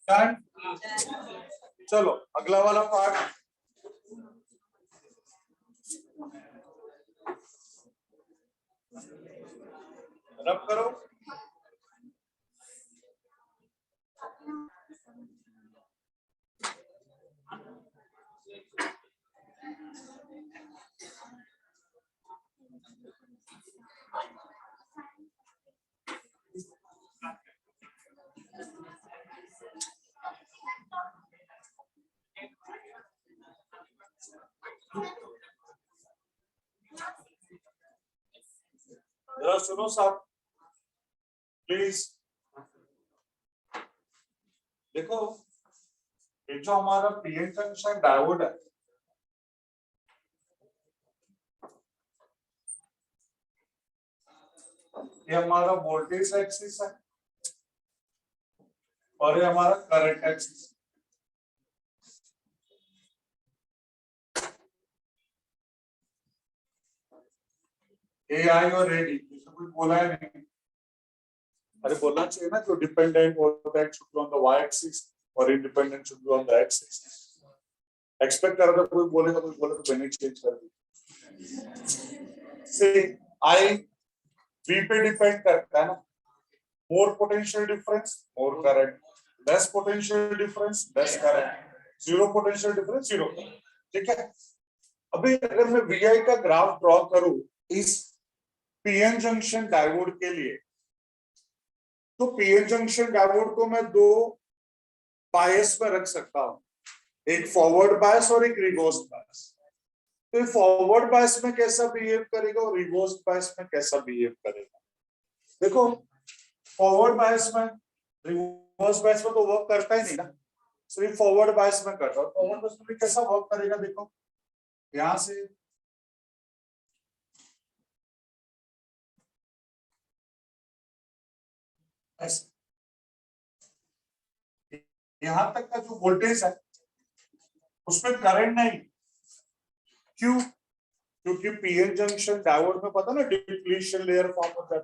डन। चलो अगला वाला पार्ट। रब करो। जरा सुनो साहब प्लीज। देखो ये जो हमारा पीएन जंक्शन डायोड है, ये हमारा वोल्टेज एक्सिस है और ये हमारा करंट एक्सिस। ए आई और एडी कुछ बोला है नहीं? अरे बोलना चाहिए ना, जो डिपेंडेंट होता है should be on the Y axis और independent should be on the X axis. Expect कर रहा था कोई बोलेगा, कोई बोले तो मैंने चेंज कर दी। से आई वी पे डिपेंड करता है ना। मोर पोटेंशियल डिफरेंस मोर current, less potential difference less current, zero potential difference zero current. ठीक है। अभी अगर मैं वीआई का ग्राफ ड्रॉ करूं इस पीएन जंक्शन डायोड के लिए, तो पीएन जंक्शन डायोड को मैं दो बायस में रख सकता हूं, एक फॉरवर्ड बायस और एक रिवर्स बायस। तो फॉरवर्ड बायस में कैसा बिहेव करेगा और रिवर्स बायस में कैसा बिहेव करेगा। देखो फॉरवर्ड बायस में, रिवर्स बायस में तो वर्क करता ही नहीं ना, सिर्फ फॉरवर्ड बायस में करता है। फॉरवर्ड बायस में कैसा वर्क करेगा, देखो यहां से ऐसे यहां तक का जो वोल्टेज है उसमें करंट नहीं। क्यों? क्योंकि पीएन जंक्शन डायोड में पता ना डिप्लीशन लेयर फॉर्म होता है,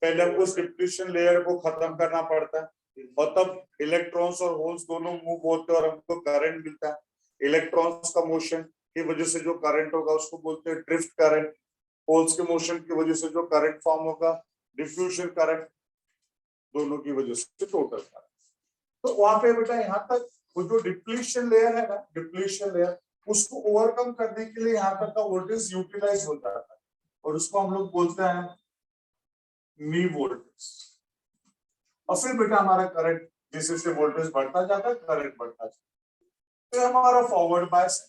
पहले हमको उस डिप्लीशन लेयर को खत्म करना पड़ता है और तब इलेक्ट्रॉन्स और होल्स दोनों मूव होते हैं और हमको करंट मिलता है। इलेक्ट्रॉन्स का मोशन की वजह से जो करंट होगा उसको बोलते हैं ड्रिफ्ट करंट, होल्स के मोशन की वजह से जो करंट फॉर्म होगा डिफ्यूजन करंट, दोनों की वजह से टोटल करंट। तो वहां पे बेटा यहाँ तक वो जो डिप्लीशन लेयर है ना, डिप्लीशन लेयर, उसको ओवरकम करने के लिए यहाँ तक का वोल्टेज यूटिलाइज हो जाता है और उसको हम लोग बोलते हैं नी वोल्टेज। और फिर बेटा हमारा करंट जैसे जैसे वोल्टेज बढ़ता जाता है करंट बढ़ता जाता है। तो हमारा फॉरवर्ड बायस है।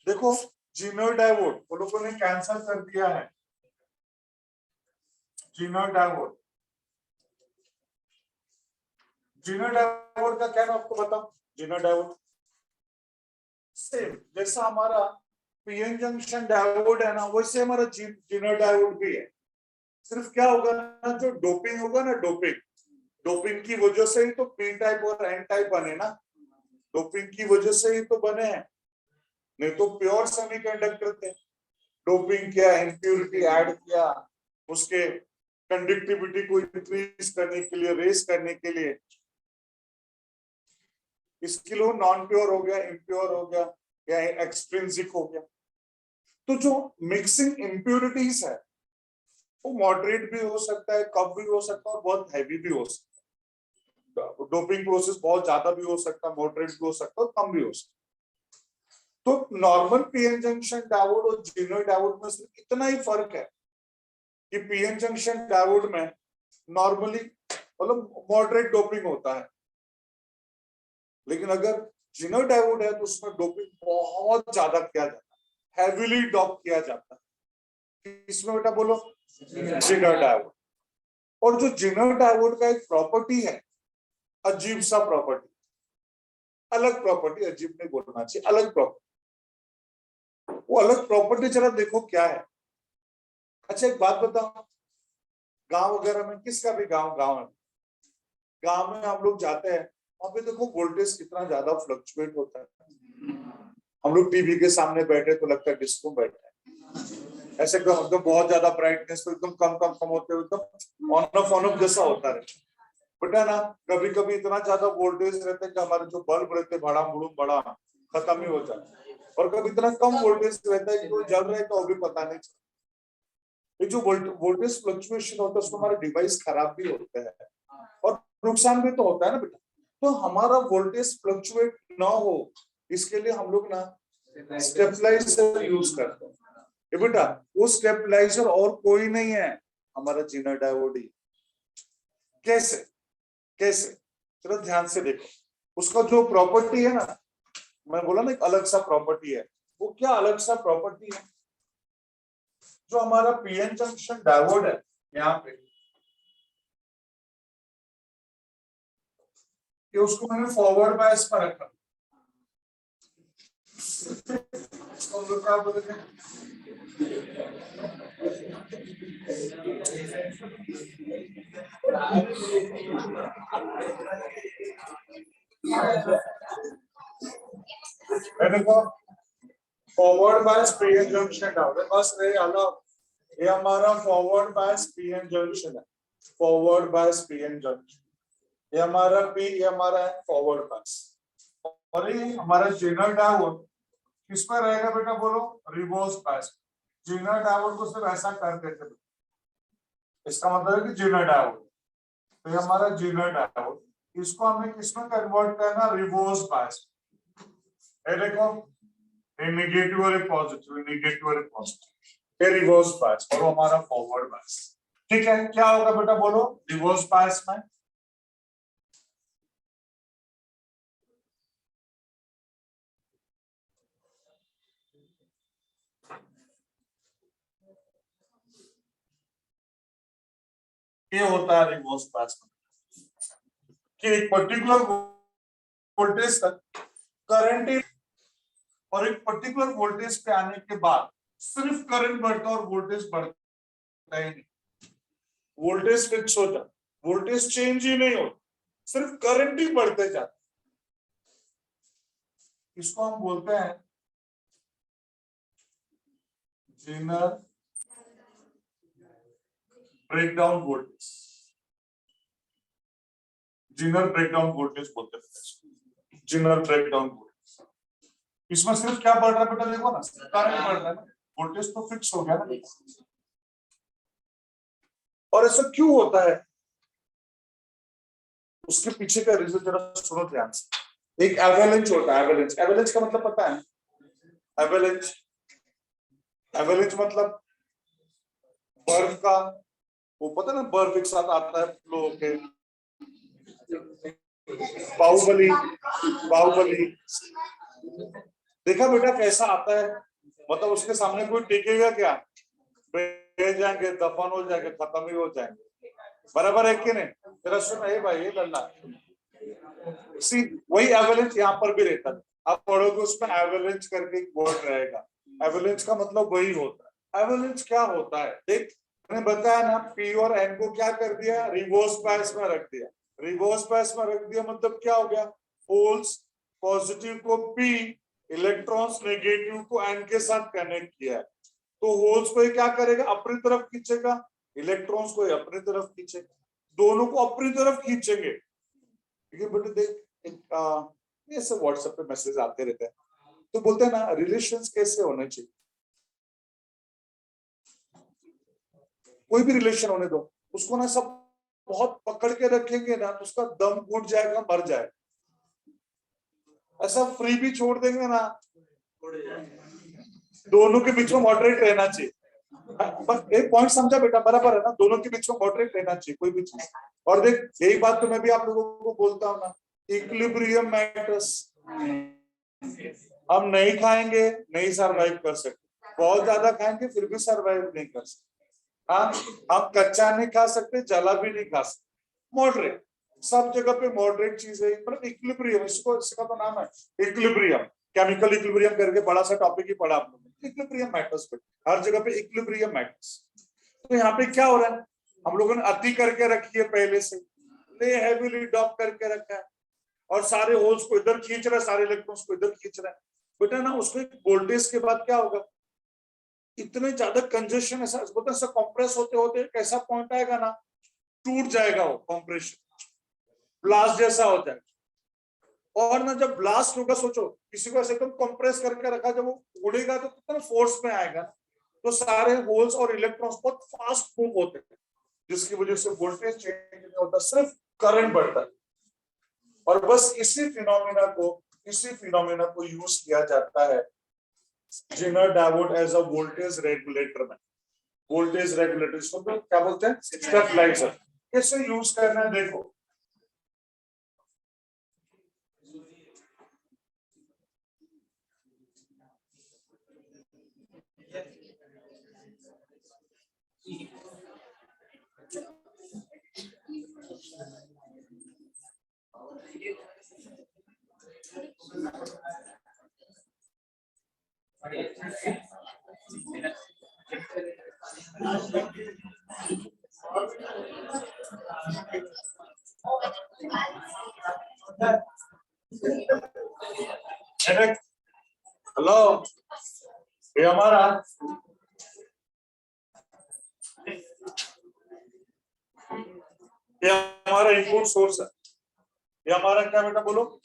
देखो जीनर डायोड वो लोगों ने कैंसिल कर दिया है। जीनर डायोड, जीनर डायोड का क्या मैं आपको बताऊं। जीनर डायोड सेम जैसा हमारा पीएन जंक्शन डायोड है ना, वैसे हमारा जीनर डायोड भी है। सिर्फ क्या होगा ना, जो डोपिंग होगा ना, डोपिंग की वजह से ही तो पी टाइप और एन टाइप बने ना, डोपिंग की वजह से ही तो बने हैं, नहीं तो प्योर सेमीकंडक्टर थे। डोपिंग किया, इम्प्योरिटी ऐड किया, उसके कंडक्टिविटी को इंक्रीज करने के लिए, रेस करने के लिए, इसके लिए नॉन प्योर हो गया, इम्प्योर हो गया या एक्सट्रिंसिक हो गया। तो जो मिक्सिंग इम्प्योरिटीज है वो मॉडरेट भी हो सकता है, कम भी हो सकता है और बहुत हैवी भी हो सकता है। डोपिंग प्रोसेस बहुत ज्यादा भी हो सकता है, मॉडरेट भी हो सकता है और कम भी हो सकता है। तो नॉर्मल पीएन जंक्शन डायोड और जीनोइड डायोड में सिर्फ इतना ही फर्क है कि पीएन जंक्शन डायोड में नॉर्मली मतलब मॉडरेट डोपिंग होता है, लेकिन अगर जीनोइड डायोड है तो उसमें डोपिंग बहुत ज्यादा किया जाता है, हैवीली डॉप किया जाता है। इसमें बेटा बोलो जीनोइड डायोड। और जो जीनोइड डायोड का एक प्रॉपर्टी है, अजीब सा प्रॉपर्टी, अलग प्रॉपर्टी, अजीब नहीं बोलना चाहिए, अलग प्रॉपर्टी। वो अलग प्रॉपर्टी जरा देखो क्या है। अच्छा एक बात बताओ, गांव वगैरह में, किसका भी गांव है, गांव में हम लोग जाते हैं, वहां पे देखो वोल्टेज कितना ज्यादा फ्लक्चुएट होता है। हम लोग टीवी के सामने बैठे तो लगता है डिस्को बैठे हैं, ऐसे एकदम बहुत ज्यादा ब्राइटनेस तो एकदम कम होते हुए एकदम ऑन ऑफ जैसा होता है। बेटा ना कभी कभी इतना ज्यादा वोल्टेज रहता है कि हमारे जो बल्ब रहते हैं बड़ा खत्म ही हो जाता है, और कभी इतना कम वोल्टेज रहता है कि वो जल रहा है तो वो भी पता नहीं चलता। ये जो वोल्टेज फ्लक्चुएशन होता है उसमें हमारे डिवाइस खराब भी होते हैं और नुकसान भी तो होता है ना बेटा। तो हमारा वोल्टेज फ्लक्चुएट ना हो इसके लिए हम लोग ना स्टेबलाइजर यूज करते हैं। ये बेटा वो स्टेबलाइजर और कोई नहीं है, हमारा जीनोइड डायोड ही। कैसे कैसे चलो ध्यान से देखो, उसका जो प्रॉपर्टी है ना, मैं बोला ना एक अलग सा प्रॉपर्टी है, वो क्या अलग सा प्रॉपर्टी है, जो हमारा पीएन जंक्शन डायोड है यहाँ पे, कि उसको मैंने फॉरवर्ड बायस पर रखा, तो हम लोग क्या बोलते हैं, देखो forward bias PN junction diode है, बस ये अलग, ये हमारा फॉरवर्ड बायस पीएन जंक्शन है, फॉरवर्ड बायस पीएन जंक्शन, ये हमारा पी, ये हमारा है फॉरवर्ड बायस। और ये हमारा जीनोइड डायोड किस पर रहेगा बेटा बोलो, रिवर्स बायस। जीनोइड डायोड को सिर्फ ऐसा कर देते, इसका मतलब है कि जीनोइड डायोड, तो ये हमारा जीनोइड डायोड, इसको हमें किसमें कन्वर्ट करना, रिवर्स बायस। ये देखो ये नेगेटिव और पॉजिटिव, नेगेटिव और पॉजिटिव, ये रिवर्स बायस और वो हमारा फॉरवर्ड बायस। ठीक है, क्या होगा बेटा बोलो रिवर्स बायस में, ये होता है रिवर्स बायस में कि एक पर्टिकुलर वोल्टेज तक करंट और एक पर्टिकुलर वोल्टेज पे आने के बाद सिर्फ करंट बढ़ता और वोल्टेज बढ़ता ही नहीं, वोल्टेज फिक्स हो जाता, वोल्टेज चेंज ही नहीं होता, सिर्फ करंट ही बढ़ते जाता। इसको हम बोलते हैं Zener breakdown voltage, Zener breakdown voltage बोलते हैं, जेनर ब्रेकडाउन वोल्टेज। इसमें सिर्फ क्या बढ़ रहा है बेटा देखो ना, करंट बढ़ रहा है ना, वोल्टेज तो फिक्स हो गया ना। और ऐसा क्यों होता है, उसके पीछे का रीजन जरा सुनो ध्यान से। एक एवेलेंच होता है, एवेलेंच, एवेलेंच का मतलब पता है, एवेलेंच, एवेलेंच मतलब बर्फ का, वो पता ना बर्फ एक साथ आता है फ्लो होके, बाहुबली, बाहुबली देखा बेटा कैसा आता है, मतलब उसके सामने कोई टिकेगा क्या, बह जाएंगे, दफन हो जाएंगे, खत्म ही हो जाएंगे, बराबर है कि नहीं। जरा सुन, ए भाई ये लल्ला, सी वही एवेलेंच यहाँ पर भी रहता है, आप पढ़ोगे उसमें एवेलेंच करके एक वर्ड रहेगा, एवेलेंच का मतलब वही होता है। एवेलेंच क्या होता है देख, मैंने बताया ना, पी और एन को क्या कर दिया, रिवर्स बायस में रख दिया, रिवर्स बायस में रख दिया मतलब क्या हो गया, होल्स पॉजिटिव को पी, इलेक्ट्रॉन्स नेगेटिव को एन के साथ कनेक्ट किया है, तो होल्स को ये क्या करेगा, अपनी तरफ खींचेगा, इलेक्ट्रॉन्स को अपनी तरफ खींचेगा, दोनों को अपनी तरफ खींचेंगे। ठीक है बेटे देख, ऐसे व्हाट्सएप पे मैसेज आते रहते हैं, तो बोलते हैं ना रिलेशंस कैसे होने चाहिए, कोई भी रिलेशन होने दो, उसको ना सब बहुत पकड़ के रखेंगे ना तो उसका दम घुट जाएगा, मर जाएगा। ऐसा फ्री भी छोड़ देंगे ना थोड़े जाएगा। दोनों के बीच में मॉडरेट रहना चाहिए। बस एक पॉइंट समझा बेटा, बराबर है ना, दोनों के बीच में मॉडरेट रहना चाहिए कोई भी चीज। और देख यही बात तो मैं भी आप लोगों को बोलता हूँ ना, इक्विलिब्रियम मैटर्स। हम नहीं खाएंगे नहीं सरवाइव कर सकते, बहुत ज्यादा खाएंगे फिर भी सरवाइव नहीं कर सकते। हाँ, हम कच्चा नहीं खा सकते, जला भी नहीं खा सकते, मॉडरेट, सब जगह पे मॉडरेट चीज है, मतलब इक्विलिब्रियम, इसका तो नाम है इक्विलिब्रियम। केमिकल इक्विलिब्रियम करके बड़ा सा टॉपिक ही पढ़ा आप लोगों ने, इक्विलिब्रियम मैटर्स पे, हर जगह पे इक्विलिब्रियम मैटर्स। तो यहाँ पे क्या हो रहा है, हम लोगों ने अति करके रखी है पहले से, ले हैवीली डॉक करके रखा है, और सारे होल्स को इधर खींच रहा है, सारे इलेक्ट्रॉन्स को इधर खींच रहा है बेटा ना। उसको एक वोल्टेज के बाद क्या होगा, इतने ज्यादा कंजेशन, ऐसा बोलते हैं, कंप्रेस होते होते एक ऐसा पॉइंट आएगा ना, टूट जाएगा वो कंप्रेशन, ब्लास्ट जैसा हो जाएगा। और ना जब ब्लास्ट होगा, सोचो किसी को ऐसे एकदम कंप्रेस करके रखा, जब वो उड़ेगा तो कितना फोर्स में आएगा, तो सारे होल्स और इलेक्ट्रॉन्स बहुत फास्ट मूव होते हैं, जिसकी वजह से वोल्टेज चेंज नहीं होता, सिर्फ करंट बढ़ता है। और बस इसी फिनोमेना को यूज किया जाता है zener diode as a voltage regulator में। वोल्टेज रेगुलेटर इसको तो क्या बोलते हैं, स्टेबलाइजर। कैसे यूज करना है देखो, हेलो, ये हमारा इनपुट सोर्स है, ये हमारा क्या बेटा बोलो,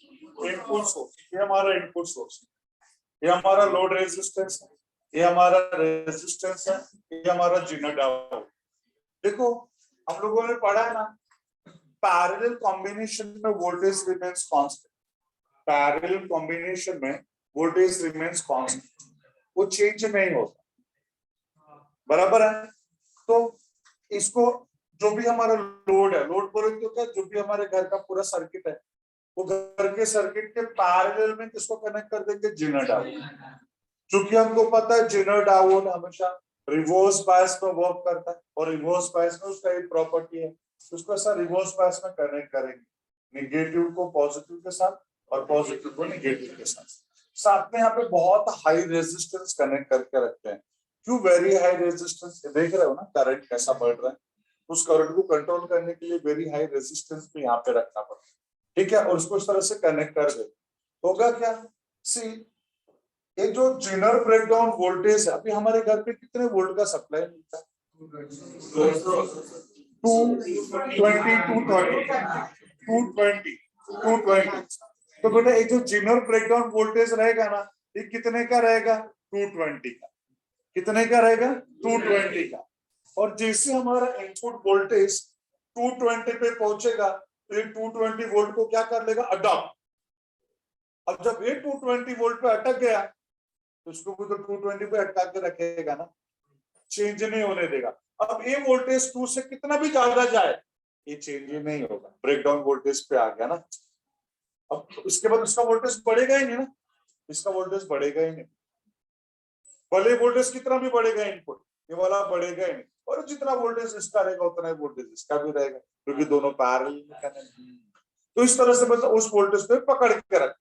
इनपुट सोर्स। ये हमारा इनपुट सोर्स, ये हमारा लोड रेजिस्टेंस है, ये हमारा रेजिस्टेंस है, ये हमारा जेनर डायोड। देखो हम लोगों ने पढ़ा है ना, पैरेलल कॉम्बिनेशन में voltage remains constant, parallel combination में वोल्टेज रिमेन्स कांस्टेंट, वो चेंज नहीं होता, बराबर है। तो इसको जो भी हमारा लोड है, लोड बोले तो क्या, जो भी हमारे घर का पूरा सर्किट है, वो घर के सर्किट के पैरेलल में किसको कनेक्ट कर देंगे, जेनर डायोड। क्योंकि हमको पता है जेनर डायोड हमेशा रिवर्स बायस में वर्क करता है, और रिवर्स बायस में उसका एक प्रॉपर्टी है, उसको ऐसा रिवर्स बायस में कनेक्ट करेंगे, निगेटिव को पॉजिटिव के साथ और पॉजिटिव को निगेटिव के साथ में यहाँ पे बहुत हाई रेजिस्टेंस कनेक्ट करके रखते हैं। क्यों वेरी हाई रेजिस्टेंस, देख रहे हो ना करंट कैसा बढ़ रहा है, उस करंट को कंट्रोल करने के लिए वेरी हाई रेजिस्टेंस भी यहाँ पे रखना पड़ता है, ठीक है। और उसको इस तरह से कनेक्ट कर दे, होगा क्या, सी ये जो जेनर ब्रेकडाउन वोल्टेज है, अभी हमारे घर पे कितने वोल्ट का सप्लाई मिलता है, 220 तो बेटा ये जो जेनर ब्रेकडाउन वोल्टेज रहेगा ना, ये कितने का रहेगा, 220 का। कितने का रहेगा, 220 का। और जैसे हमारा इनपुट वोल्टेज 220 पे पहुंचेगा, तो ये 220 वोल्ट को क्या कर लेगा, अडॉप्ट। अब जब ये 220 वोल्ट पे अटक गया, तो उसको भी तो 220 पे अटका के रखेगा ना, चेंज नहीं होने देगा। अब ये वोल्टेज 2 से कितना भी ज्यादा जाए, ये चेंज ही नहीं होगा, ब्रेकडाउन वोल्टेज पे आ गया ना। अब उसके बाद उसका वोल्टेज बढ़ेगा ही नहीं ना, इसका वोल्टेज बढ़ेगा ही नहीं, भले वोल्टेज कितना भी बढ़ेगा इनपुट, ये वाला बढ़ेगा ही नहीं, और जितना वोल्टेज इसका रहेगा उतना ही वोल्टेज इसका भी रहेगा, क्योंकि दोनों पैरेलल में कनेक्ट। तो इस तरह से मतलब उस वोल्टेज पे पकड़ के रख,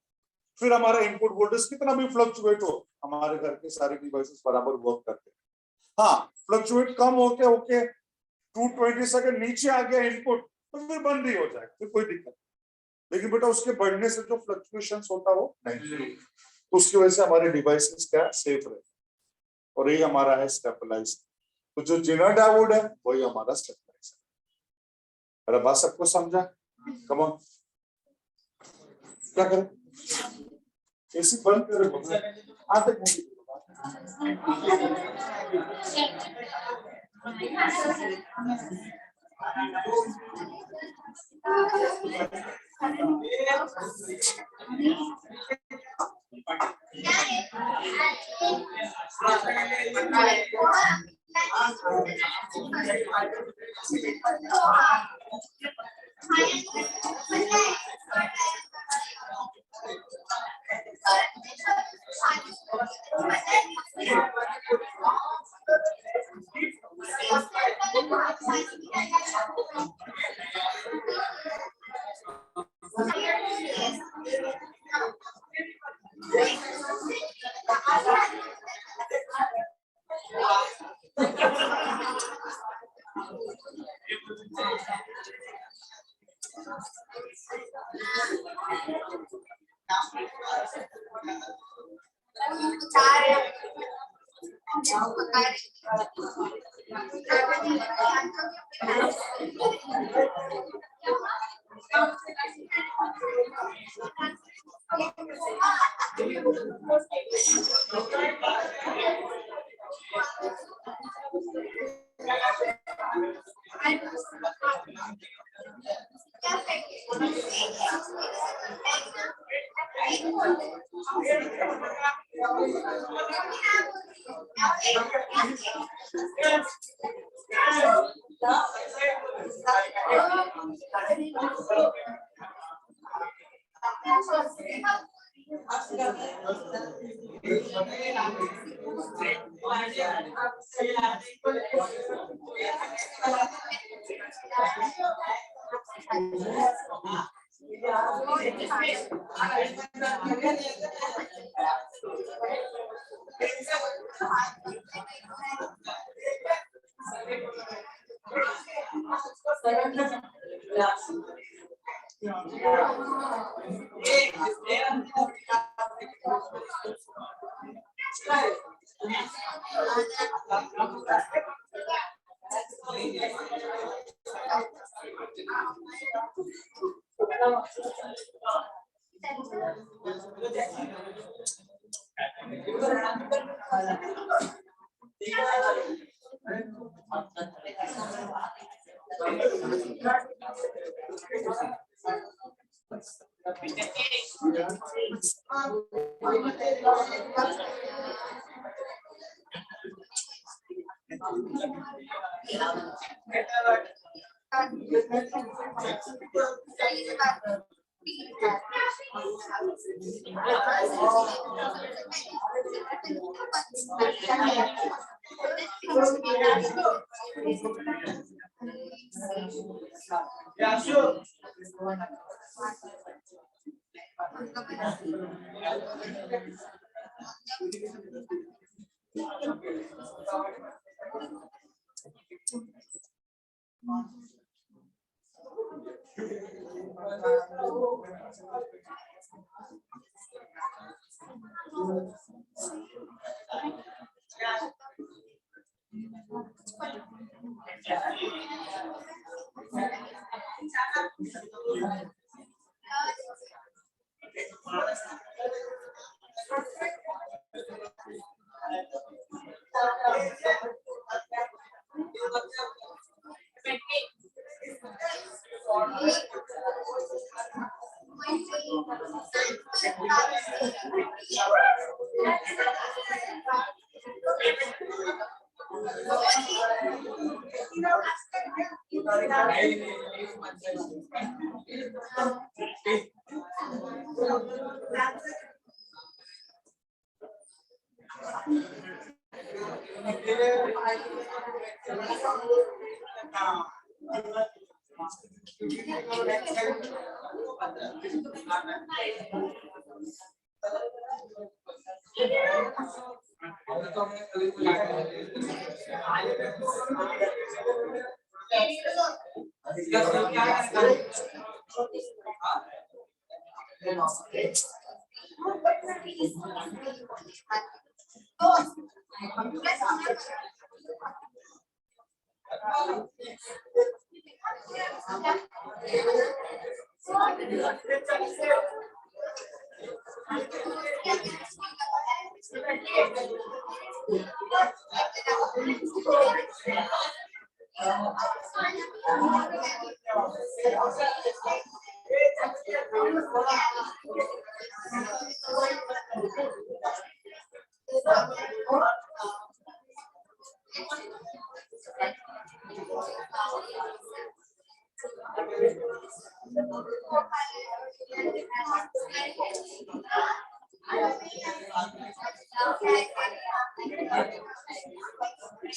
फिर हमारा इनपुट वोल्टेज कितना भी फ्लक्चुएट हो, हमारे घर के सारे डिवाइसेस बराबर वर्क करते हैं। हाँ, फ्लक्चुएट कम होके ओके 220 से अगर नीचे आ गया इनपुट, तो फिर बंद ही हो जाएगा, फिर कोई दिक्कत। लेकिन बेटा उसके बढ़ने से जो फ्लक्चुएशंस होता है वो नहीं, तो उसकी वजह से हमारे डिवाइसेस क्या सेफ रहे, और ये हमारा है स्टेबलाइज। तो जो जेनर डायोड है वही हमारा स्टेबलाइजर। अरे बात सबको समझा, कम ऑन, क्या करें, एसी बंद करें, आते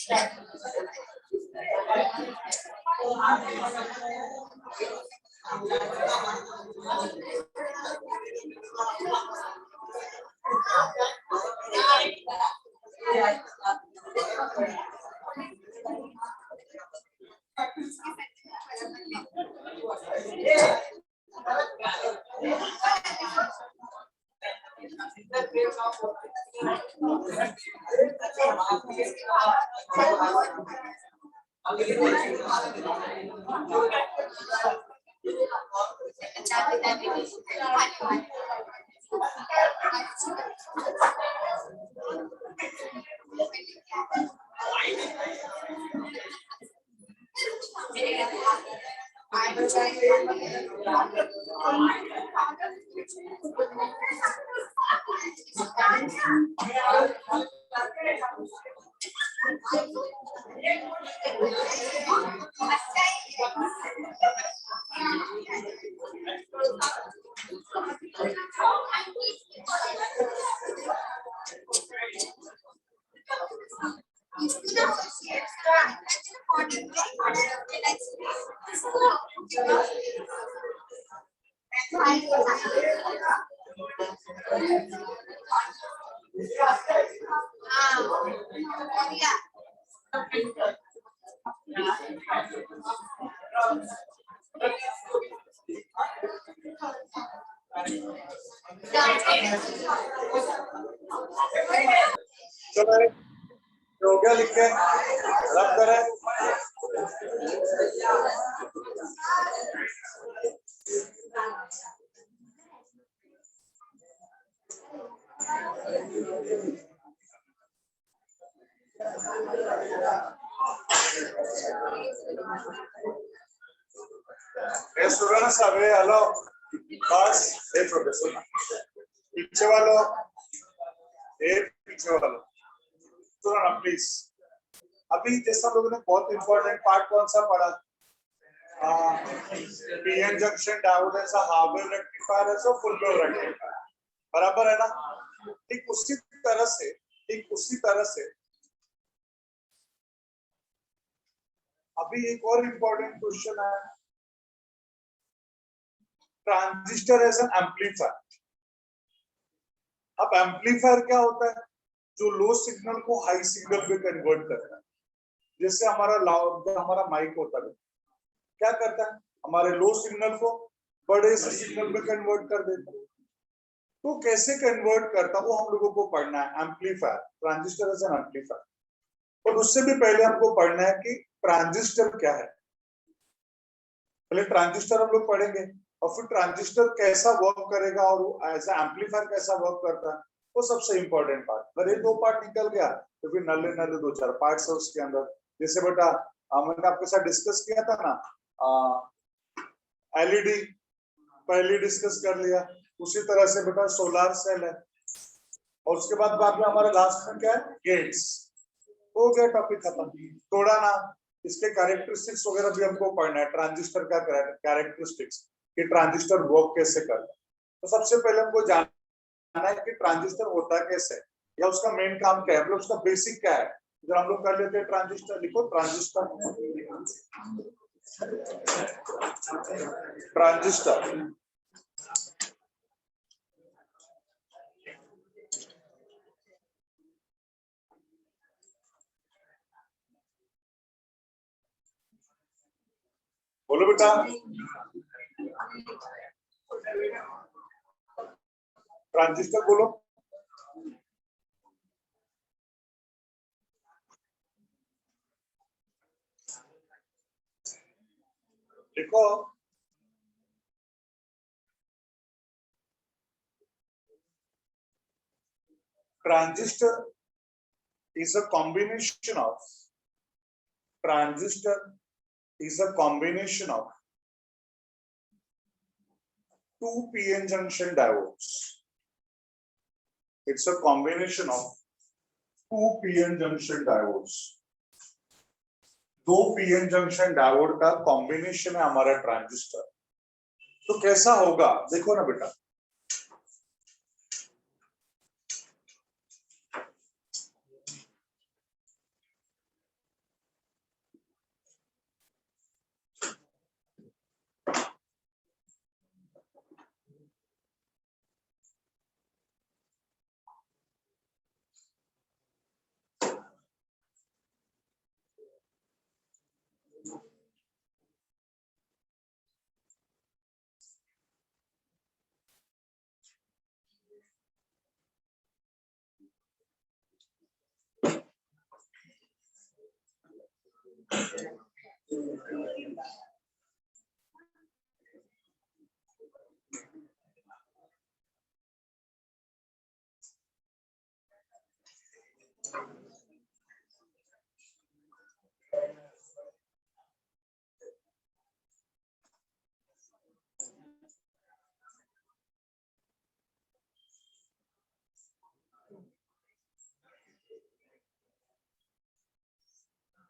चलो हो गया, लिख के रब करें। स्टूडेंट्स अबे हेलो बस एक छोटे सुना पीछे वालों पीछे वालों सुनो ना प्लीज। अभी जैसा लोगों ने बहुत इंपॉर्टेंट पार्ट कौन सा पढ़ा, पीएन जंक्शन डायोड ऐसा हाफ वेव रेक्टिफायर है, फुल वेव रेक्टिफायर, बराबर है ना। ठीक उसी तरह से अभी एक और इंपॉर्टेंट क्वेश्चन है, ट्रांजिस्टर एज एन एम्पलीफायर। अब एम्पलीफायर क्या होता है, जो लो सिग्नल को हाई सिग्नल में कन्वर्ट करता है। जैसे हमारा माइक होता है, क्या करता है, हमारे लो सिग्नल को बड़े से सिग्नल में कन्वर्ट कर देता है। तो कैसे कन्वर्ट करता वो हम लोगों को पढ़ना है, amplifier, transistor as an amplifier. और उससे भी पहले हमको पढ़ना है कि ट्रांजिस्टर क्या है। पहले ट्रांजिस्टर हम लोग पढ़ेंगे और फिर ट्रांजिस्टर कैसा वर्क करेगा और एज एम्पलीफायर कैसा वर्क करता है, वो सबसे इंपॉर्टेंट पार्ट। अगर ये दो पार्ट निकल गया तो फिर नल्ले नल्ले दो चार पार्ट्स है उसके अंदर। जैसे बेटा मैंने आपके साथ डिस्कस किया था ना, एलईडी पहले डिस्कस कर लिया, उसी तरह से बेटा सोलर सेल है, और उसके बाद में हमारा लास्ट में क्या है, गेट्स। हो गया, टॉपिक खत्म। थोड़ा ना इसके कैरेक्टरिस्टिक्स वगैरह भी हमको पढ़ना है, ट्रांजिस्टर का कैरेक्टरिस्टिक्स कि ट्रांजिस्टर वर्क कैसे करता है। तो सबसे पहले हमको जानना है कि ट्रांजिस्टर होता कैसे है, या उसका मेन काम क्या है, मतलब उसका बेसिक क्या है। जब हम लोग कर लेते हैं ट्रांजिस्टर, लिखो ट्रांजिस्टर। बोलो बेटा, ट्रांजिस्टर बोलो। देखो transistor is a combination of two p-n junction diodes. It's a combination of two p-n junction diodes. दो p-n junction डायोड का कॉम्बिनेशन है हमारा ट्रांजिस्टर। तो कैसा होगा देखो ना बेटा,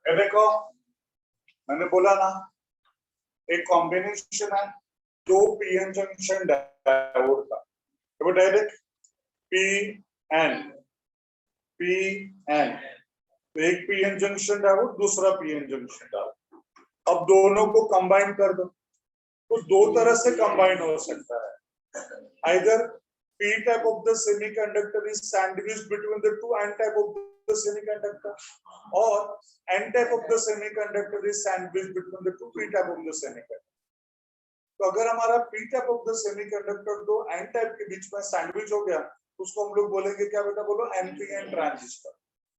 ये देखो मैंने बोला ना एक कॉम्बिनेशन है दो पीएन जंक्शन डायोड का, वो डायरेक्ट पी एन तो एक पीएन जंक्शन डायोड दूसरा पीएन जंक्शन डायोड। अब दोनों को कंबाइन कर दो तो दो तरह से कंबाइन हो सकता है, either P type of the semiconductor is sandwiched between the two N type of the semiconductor, or N type of the semiconductor is sandwiched between the two P type of the semiconductor. तो अगर हमारा P type of the semiconductor दो N type के बीच में sandwich हो गया उसको हम लोग बोलेंगे क्या बेटा, बोलो NPN ट्रांजिस्टर।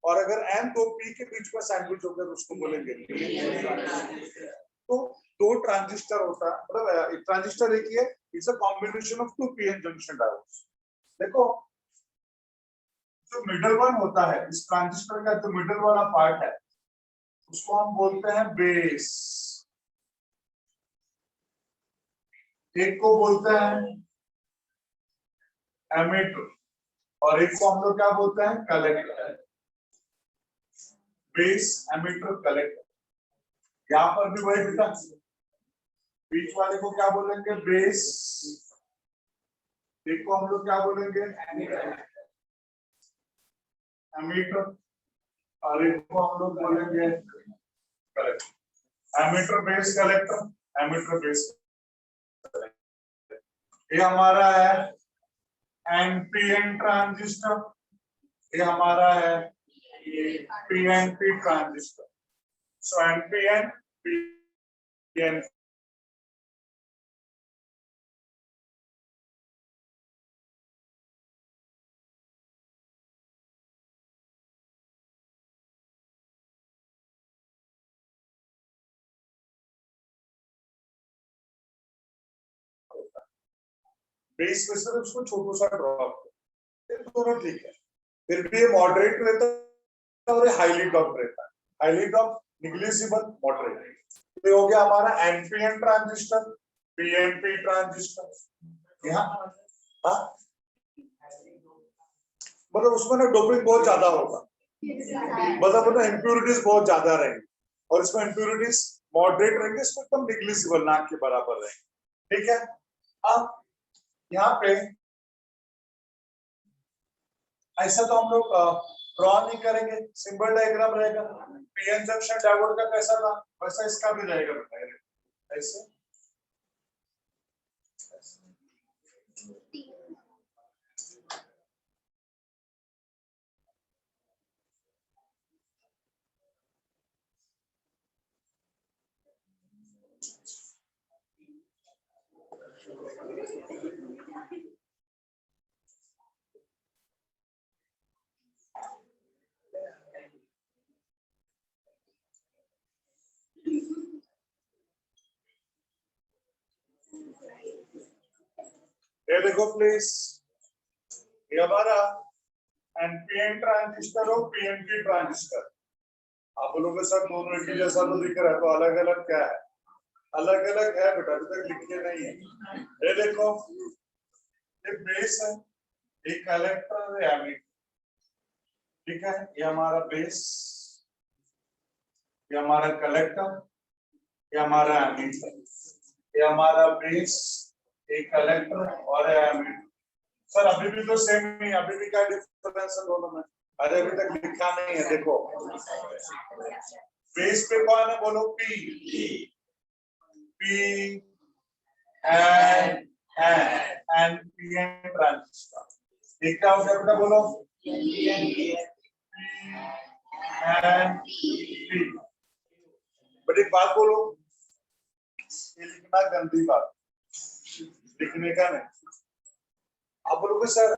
और अगर N दो P के बीच में सैंडविच हो गया तो उसको बोलेंगे PN ट्रांजिस्टर। तो दो ट्रांजिस्टर होता है, मतलब एक ट्रांजिस्टर एक ही है, it's a combination of two PN junction diodes. देखो जो मिडल वन होता है इस ट्रांजिस्टर का, जो मिडल वाला पार्ट है उसको हम बोलते हैं बेस, एक को बोलते हैं एमिटर और एक को हम लोग क्या बोलते हैं, कलेक्टर। Base emitter collector. यहां पर भी वही बेटा, बीच वाले को क्या बोलेंगे, बेस, एक को हम लोग क्या बोलेंगे, एमीटर, और एक को हम लोग बोलेंगे collector. Emitter base collector, emitter base collector. ये हमारा है एनपीएन ट्रांजिस्टर, ये हमारा है PNP transistor. So NPN PN base में सिर्फ उसको छोटू सा ड्रॉप, ये दोनों ठीक है, फिर भी ये मॉडरेट रहता है और ये हाईली ड्रॉप रहता है, हाईली ड्रॉप निग्लिजिबल मॉडरेट। ये हो गया हमारा एनपीएन ट्रांजिस्टर, पीएनपी ट्रांजिस्टर। यहाँ मतलब उसमें ना डोपिंग बहुत ज्यादा होगा, मतलब इम्प्यूरिटीज बहुत ज्यादा रहेंगी, और इसमें इम्प्यूरिटीज मॉडरेट रहेंगे, इसमें एकदम निग्लिजिबल ना के बराबर रहेंगे, ठीक है। अब यहाँ पे ऐसा तो हम लोग ड्रॉ नहीं करेंगे, सिंबल डायग्राम रहेगा। पीएन जंक्शन डायोड का कैसा था वैसा इसका भी रहेगा बेटा, ऐसे ये देखो प्लीज, ये हमारा एनपीएन ट्रांजिस्टर और पीएनपी ट्रांजिस्टर। आप लोगों के साथ दोनों एक ही जैसा तो दिख रहा है, तो अलग अलग क्या है, अलग अलग है बेटा, अभी तक लिखे नहीं है। ये देखो ये बेस है, ये कलेक्टर है एमीटर, ठीक है, ये हमारा बेस, ये हमारा कलेक्टर, ये हमारा एमीटर, ये हमारा बेस, एक कलेक्टर और एमीटर। सर अभी भी तो सेम नहीं, अभी भी क्या डिफरेंस है दोनों में, अरे अभी तक लिखा नहीं है। देखो बेस पे कौन है, बोलो P, P N PN transistor. एक क्या हो गया बेटा, बोलो एन पी। बट एक बात बोलो, ये लिखना गंदी बात, लिखने का नहीं। आप बोलोगे सर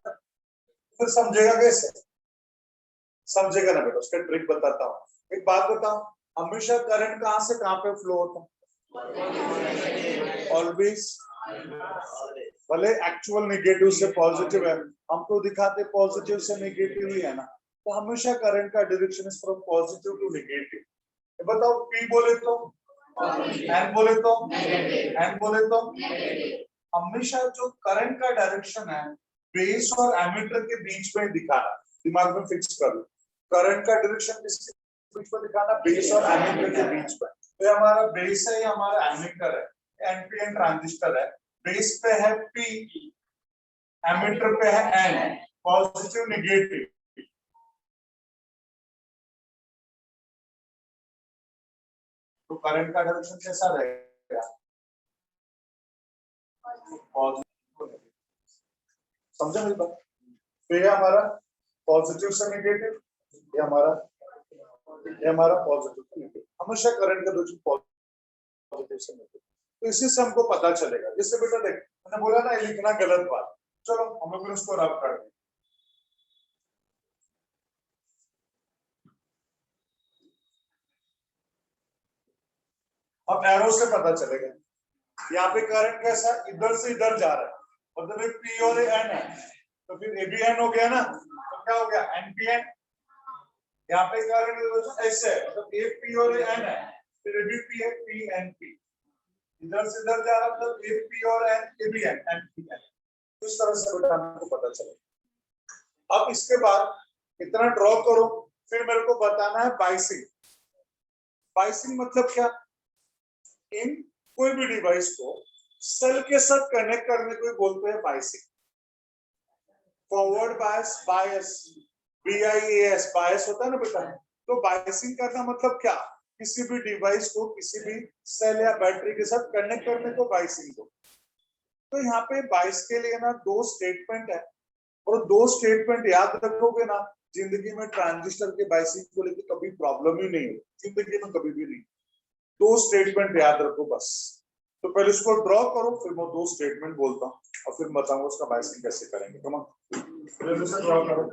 फिर समझेगा कैसे? समझेगा ना बेटा, उसका ट्रिक बताता हूँ। एक बात बताओ, हमेशा करंट कहाँ से कहाँ पे फ्लो होता है? ऑलवेज, भले एक्चुअल नेगेटिव से पॉजिटिव है, हमको दिखाते पॉजिटिव से नेगेटिव ही है ना, तो हमेशा करंट का direction is from positive to negative. बताओ पी बोले तो, एन बोले तो, एन बोले तो, हमेशा जो करंट का डायरेक्शन है बेस और एमीटर के बीच में दिखाना, दिमाग में फिक्स कर लो। करंट का डायरेक्शन किसके बीच में दिखाना? बेस और एमीटर के बीच में। तो ये हमारा बेस है, ये हमारा एमीटर है, एनपीएन ट्रांजिस्टर है। बेस पे है पी, एमीटर पे है एन, पॉजिटिव नेगेटिव। तो करंट का डायरेक्शन कैसा रहेगा? समझा मेरी बात? तो ये हमारा पॉजिटिव से नेगेटिव, ये हमारा पॉजिटिव से नेगेटिव। हमेशा करंट का डायरेक्शन पॉजिटिव से नेगेटिव। तो इसी से हमको पता चलेगा। जैसे बेटा देख, मैंने बोला ना ये लिखना गलत बात, चलो हम लोग उसको रब कर दें। अब एरो से पता चलेगा। यहाँ पे करंट कैसा इधर से इधर जा रहा है, मतलब एक पी और एन है, तो फिर ए बी एन हो गया ना, तो क्या हो गया? एनपीएन। यहाँ पे करंट ऐसे है, मतलब एक पी और एन है, फिर ए बी पी है, पी एन पी, इधर से इधर जा रहा, मतलब एक पी और N, A B N, N P N. इस तरह से बेटा आपको पता चलेगा। अब इसके बाद इतना ड्रॉ करो, फिर मेरे को बताना है बाइसिंग। बाइसिंग मतलब क्या? इन कोई भी डिवाइस को सेल के साथ कनेक्ट करने को बोलते हैं बाइसिंग। फॉरवर्ड बायस, बायस, बीआईएस, बायस होता है ना बेटा। तो बायसिंग करना मतलब क्या? किसी भी डिवाइस को किसी भी सेल या बैटरी के साथ कनेक्ट करने को बायसिंग को। तो यहाँ पे बायस के लिए ना दो स्टेटमेंट है, और दो स्टेटमेंट याद रखोगे ना, जिंदगी में ट्रांजिस्टर के बायसिंग को लेकर कभी प्रॉब्लम ही नहीं है, जिंदगी में कभी भी नहीं। दो स्टेटमेंट याद रखो बस। तो पहले इसको ड्रॉ करो, फिर मैं दो स्टेटमेंट बोलता हूँ और फिर बताऊंगा उसका बायसिंग कैसे करेंगे। तो ड्रॉ करो।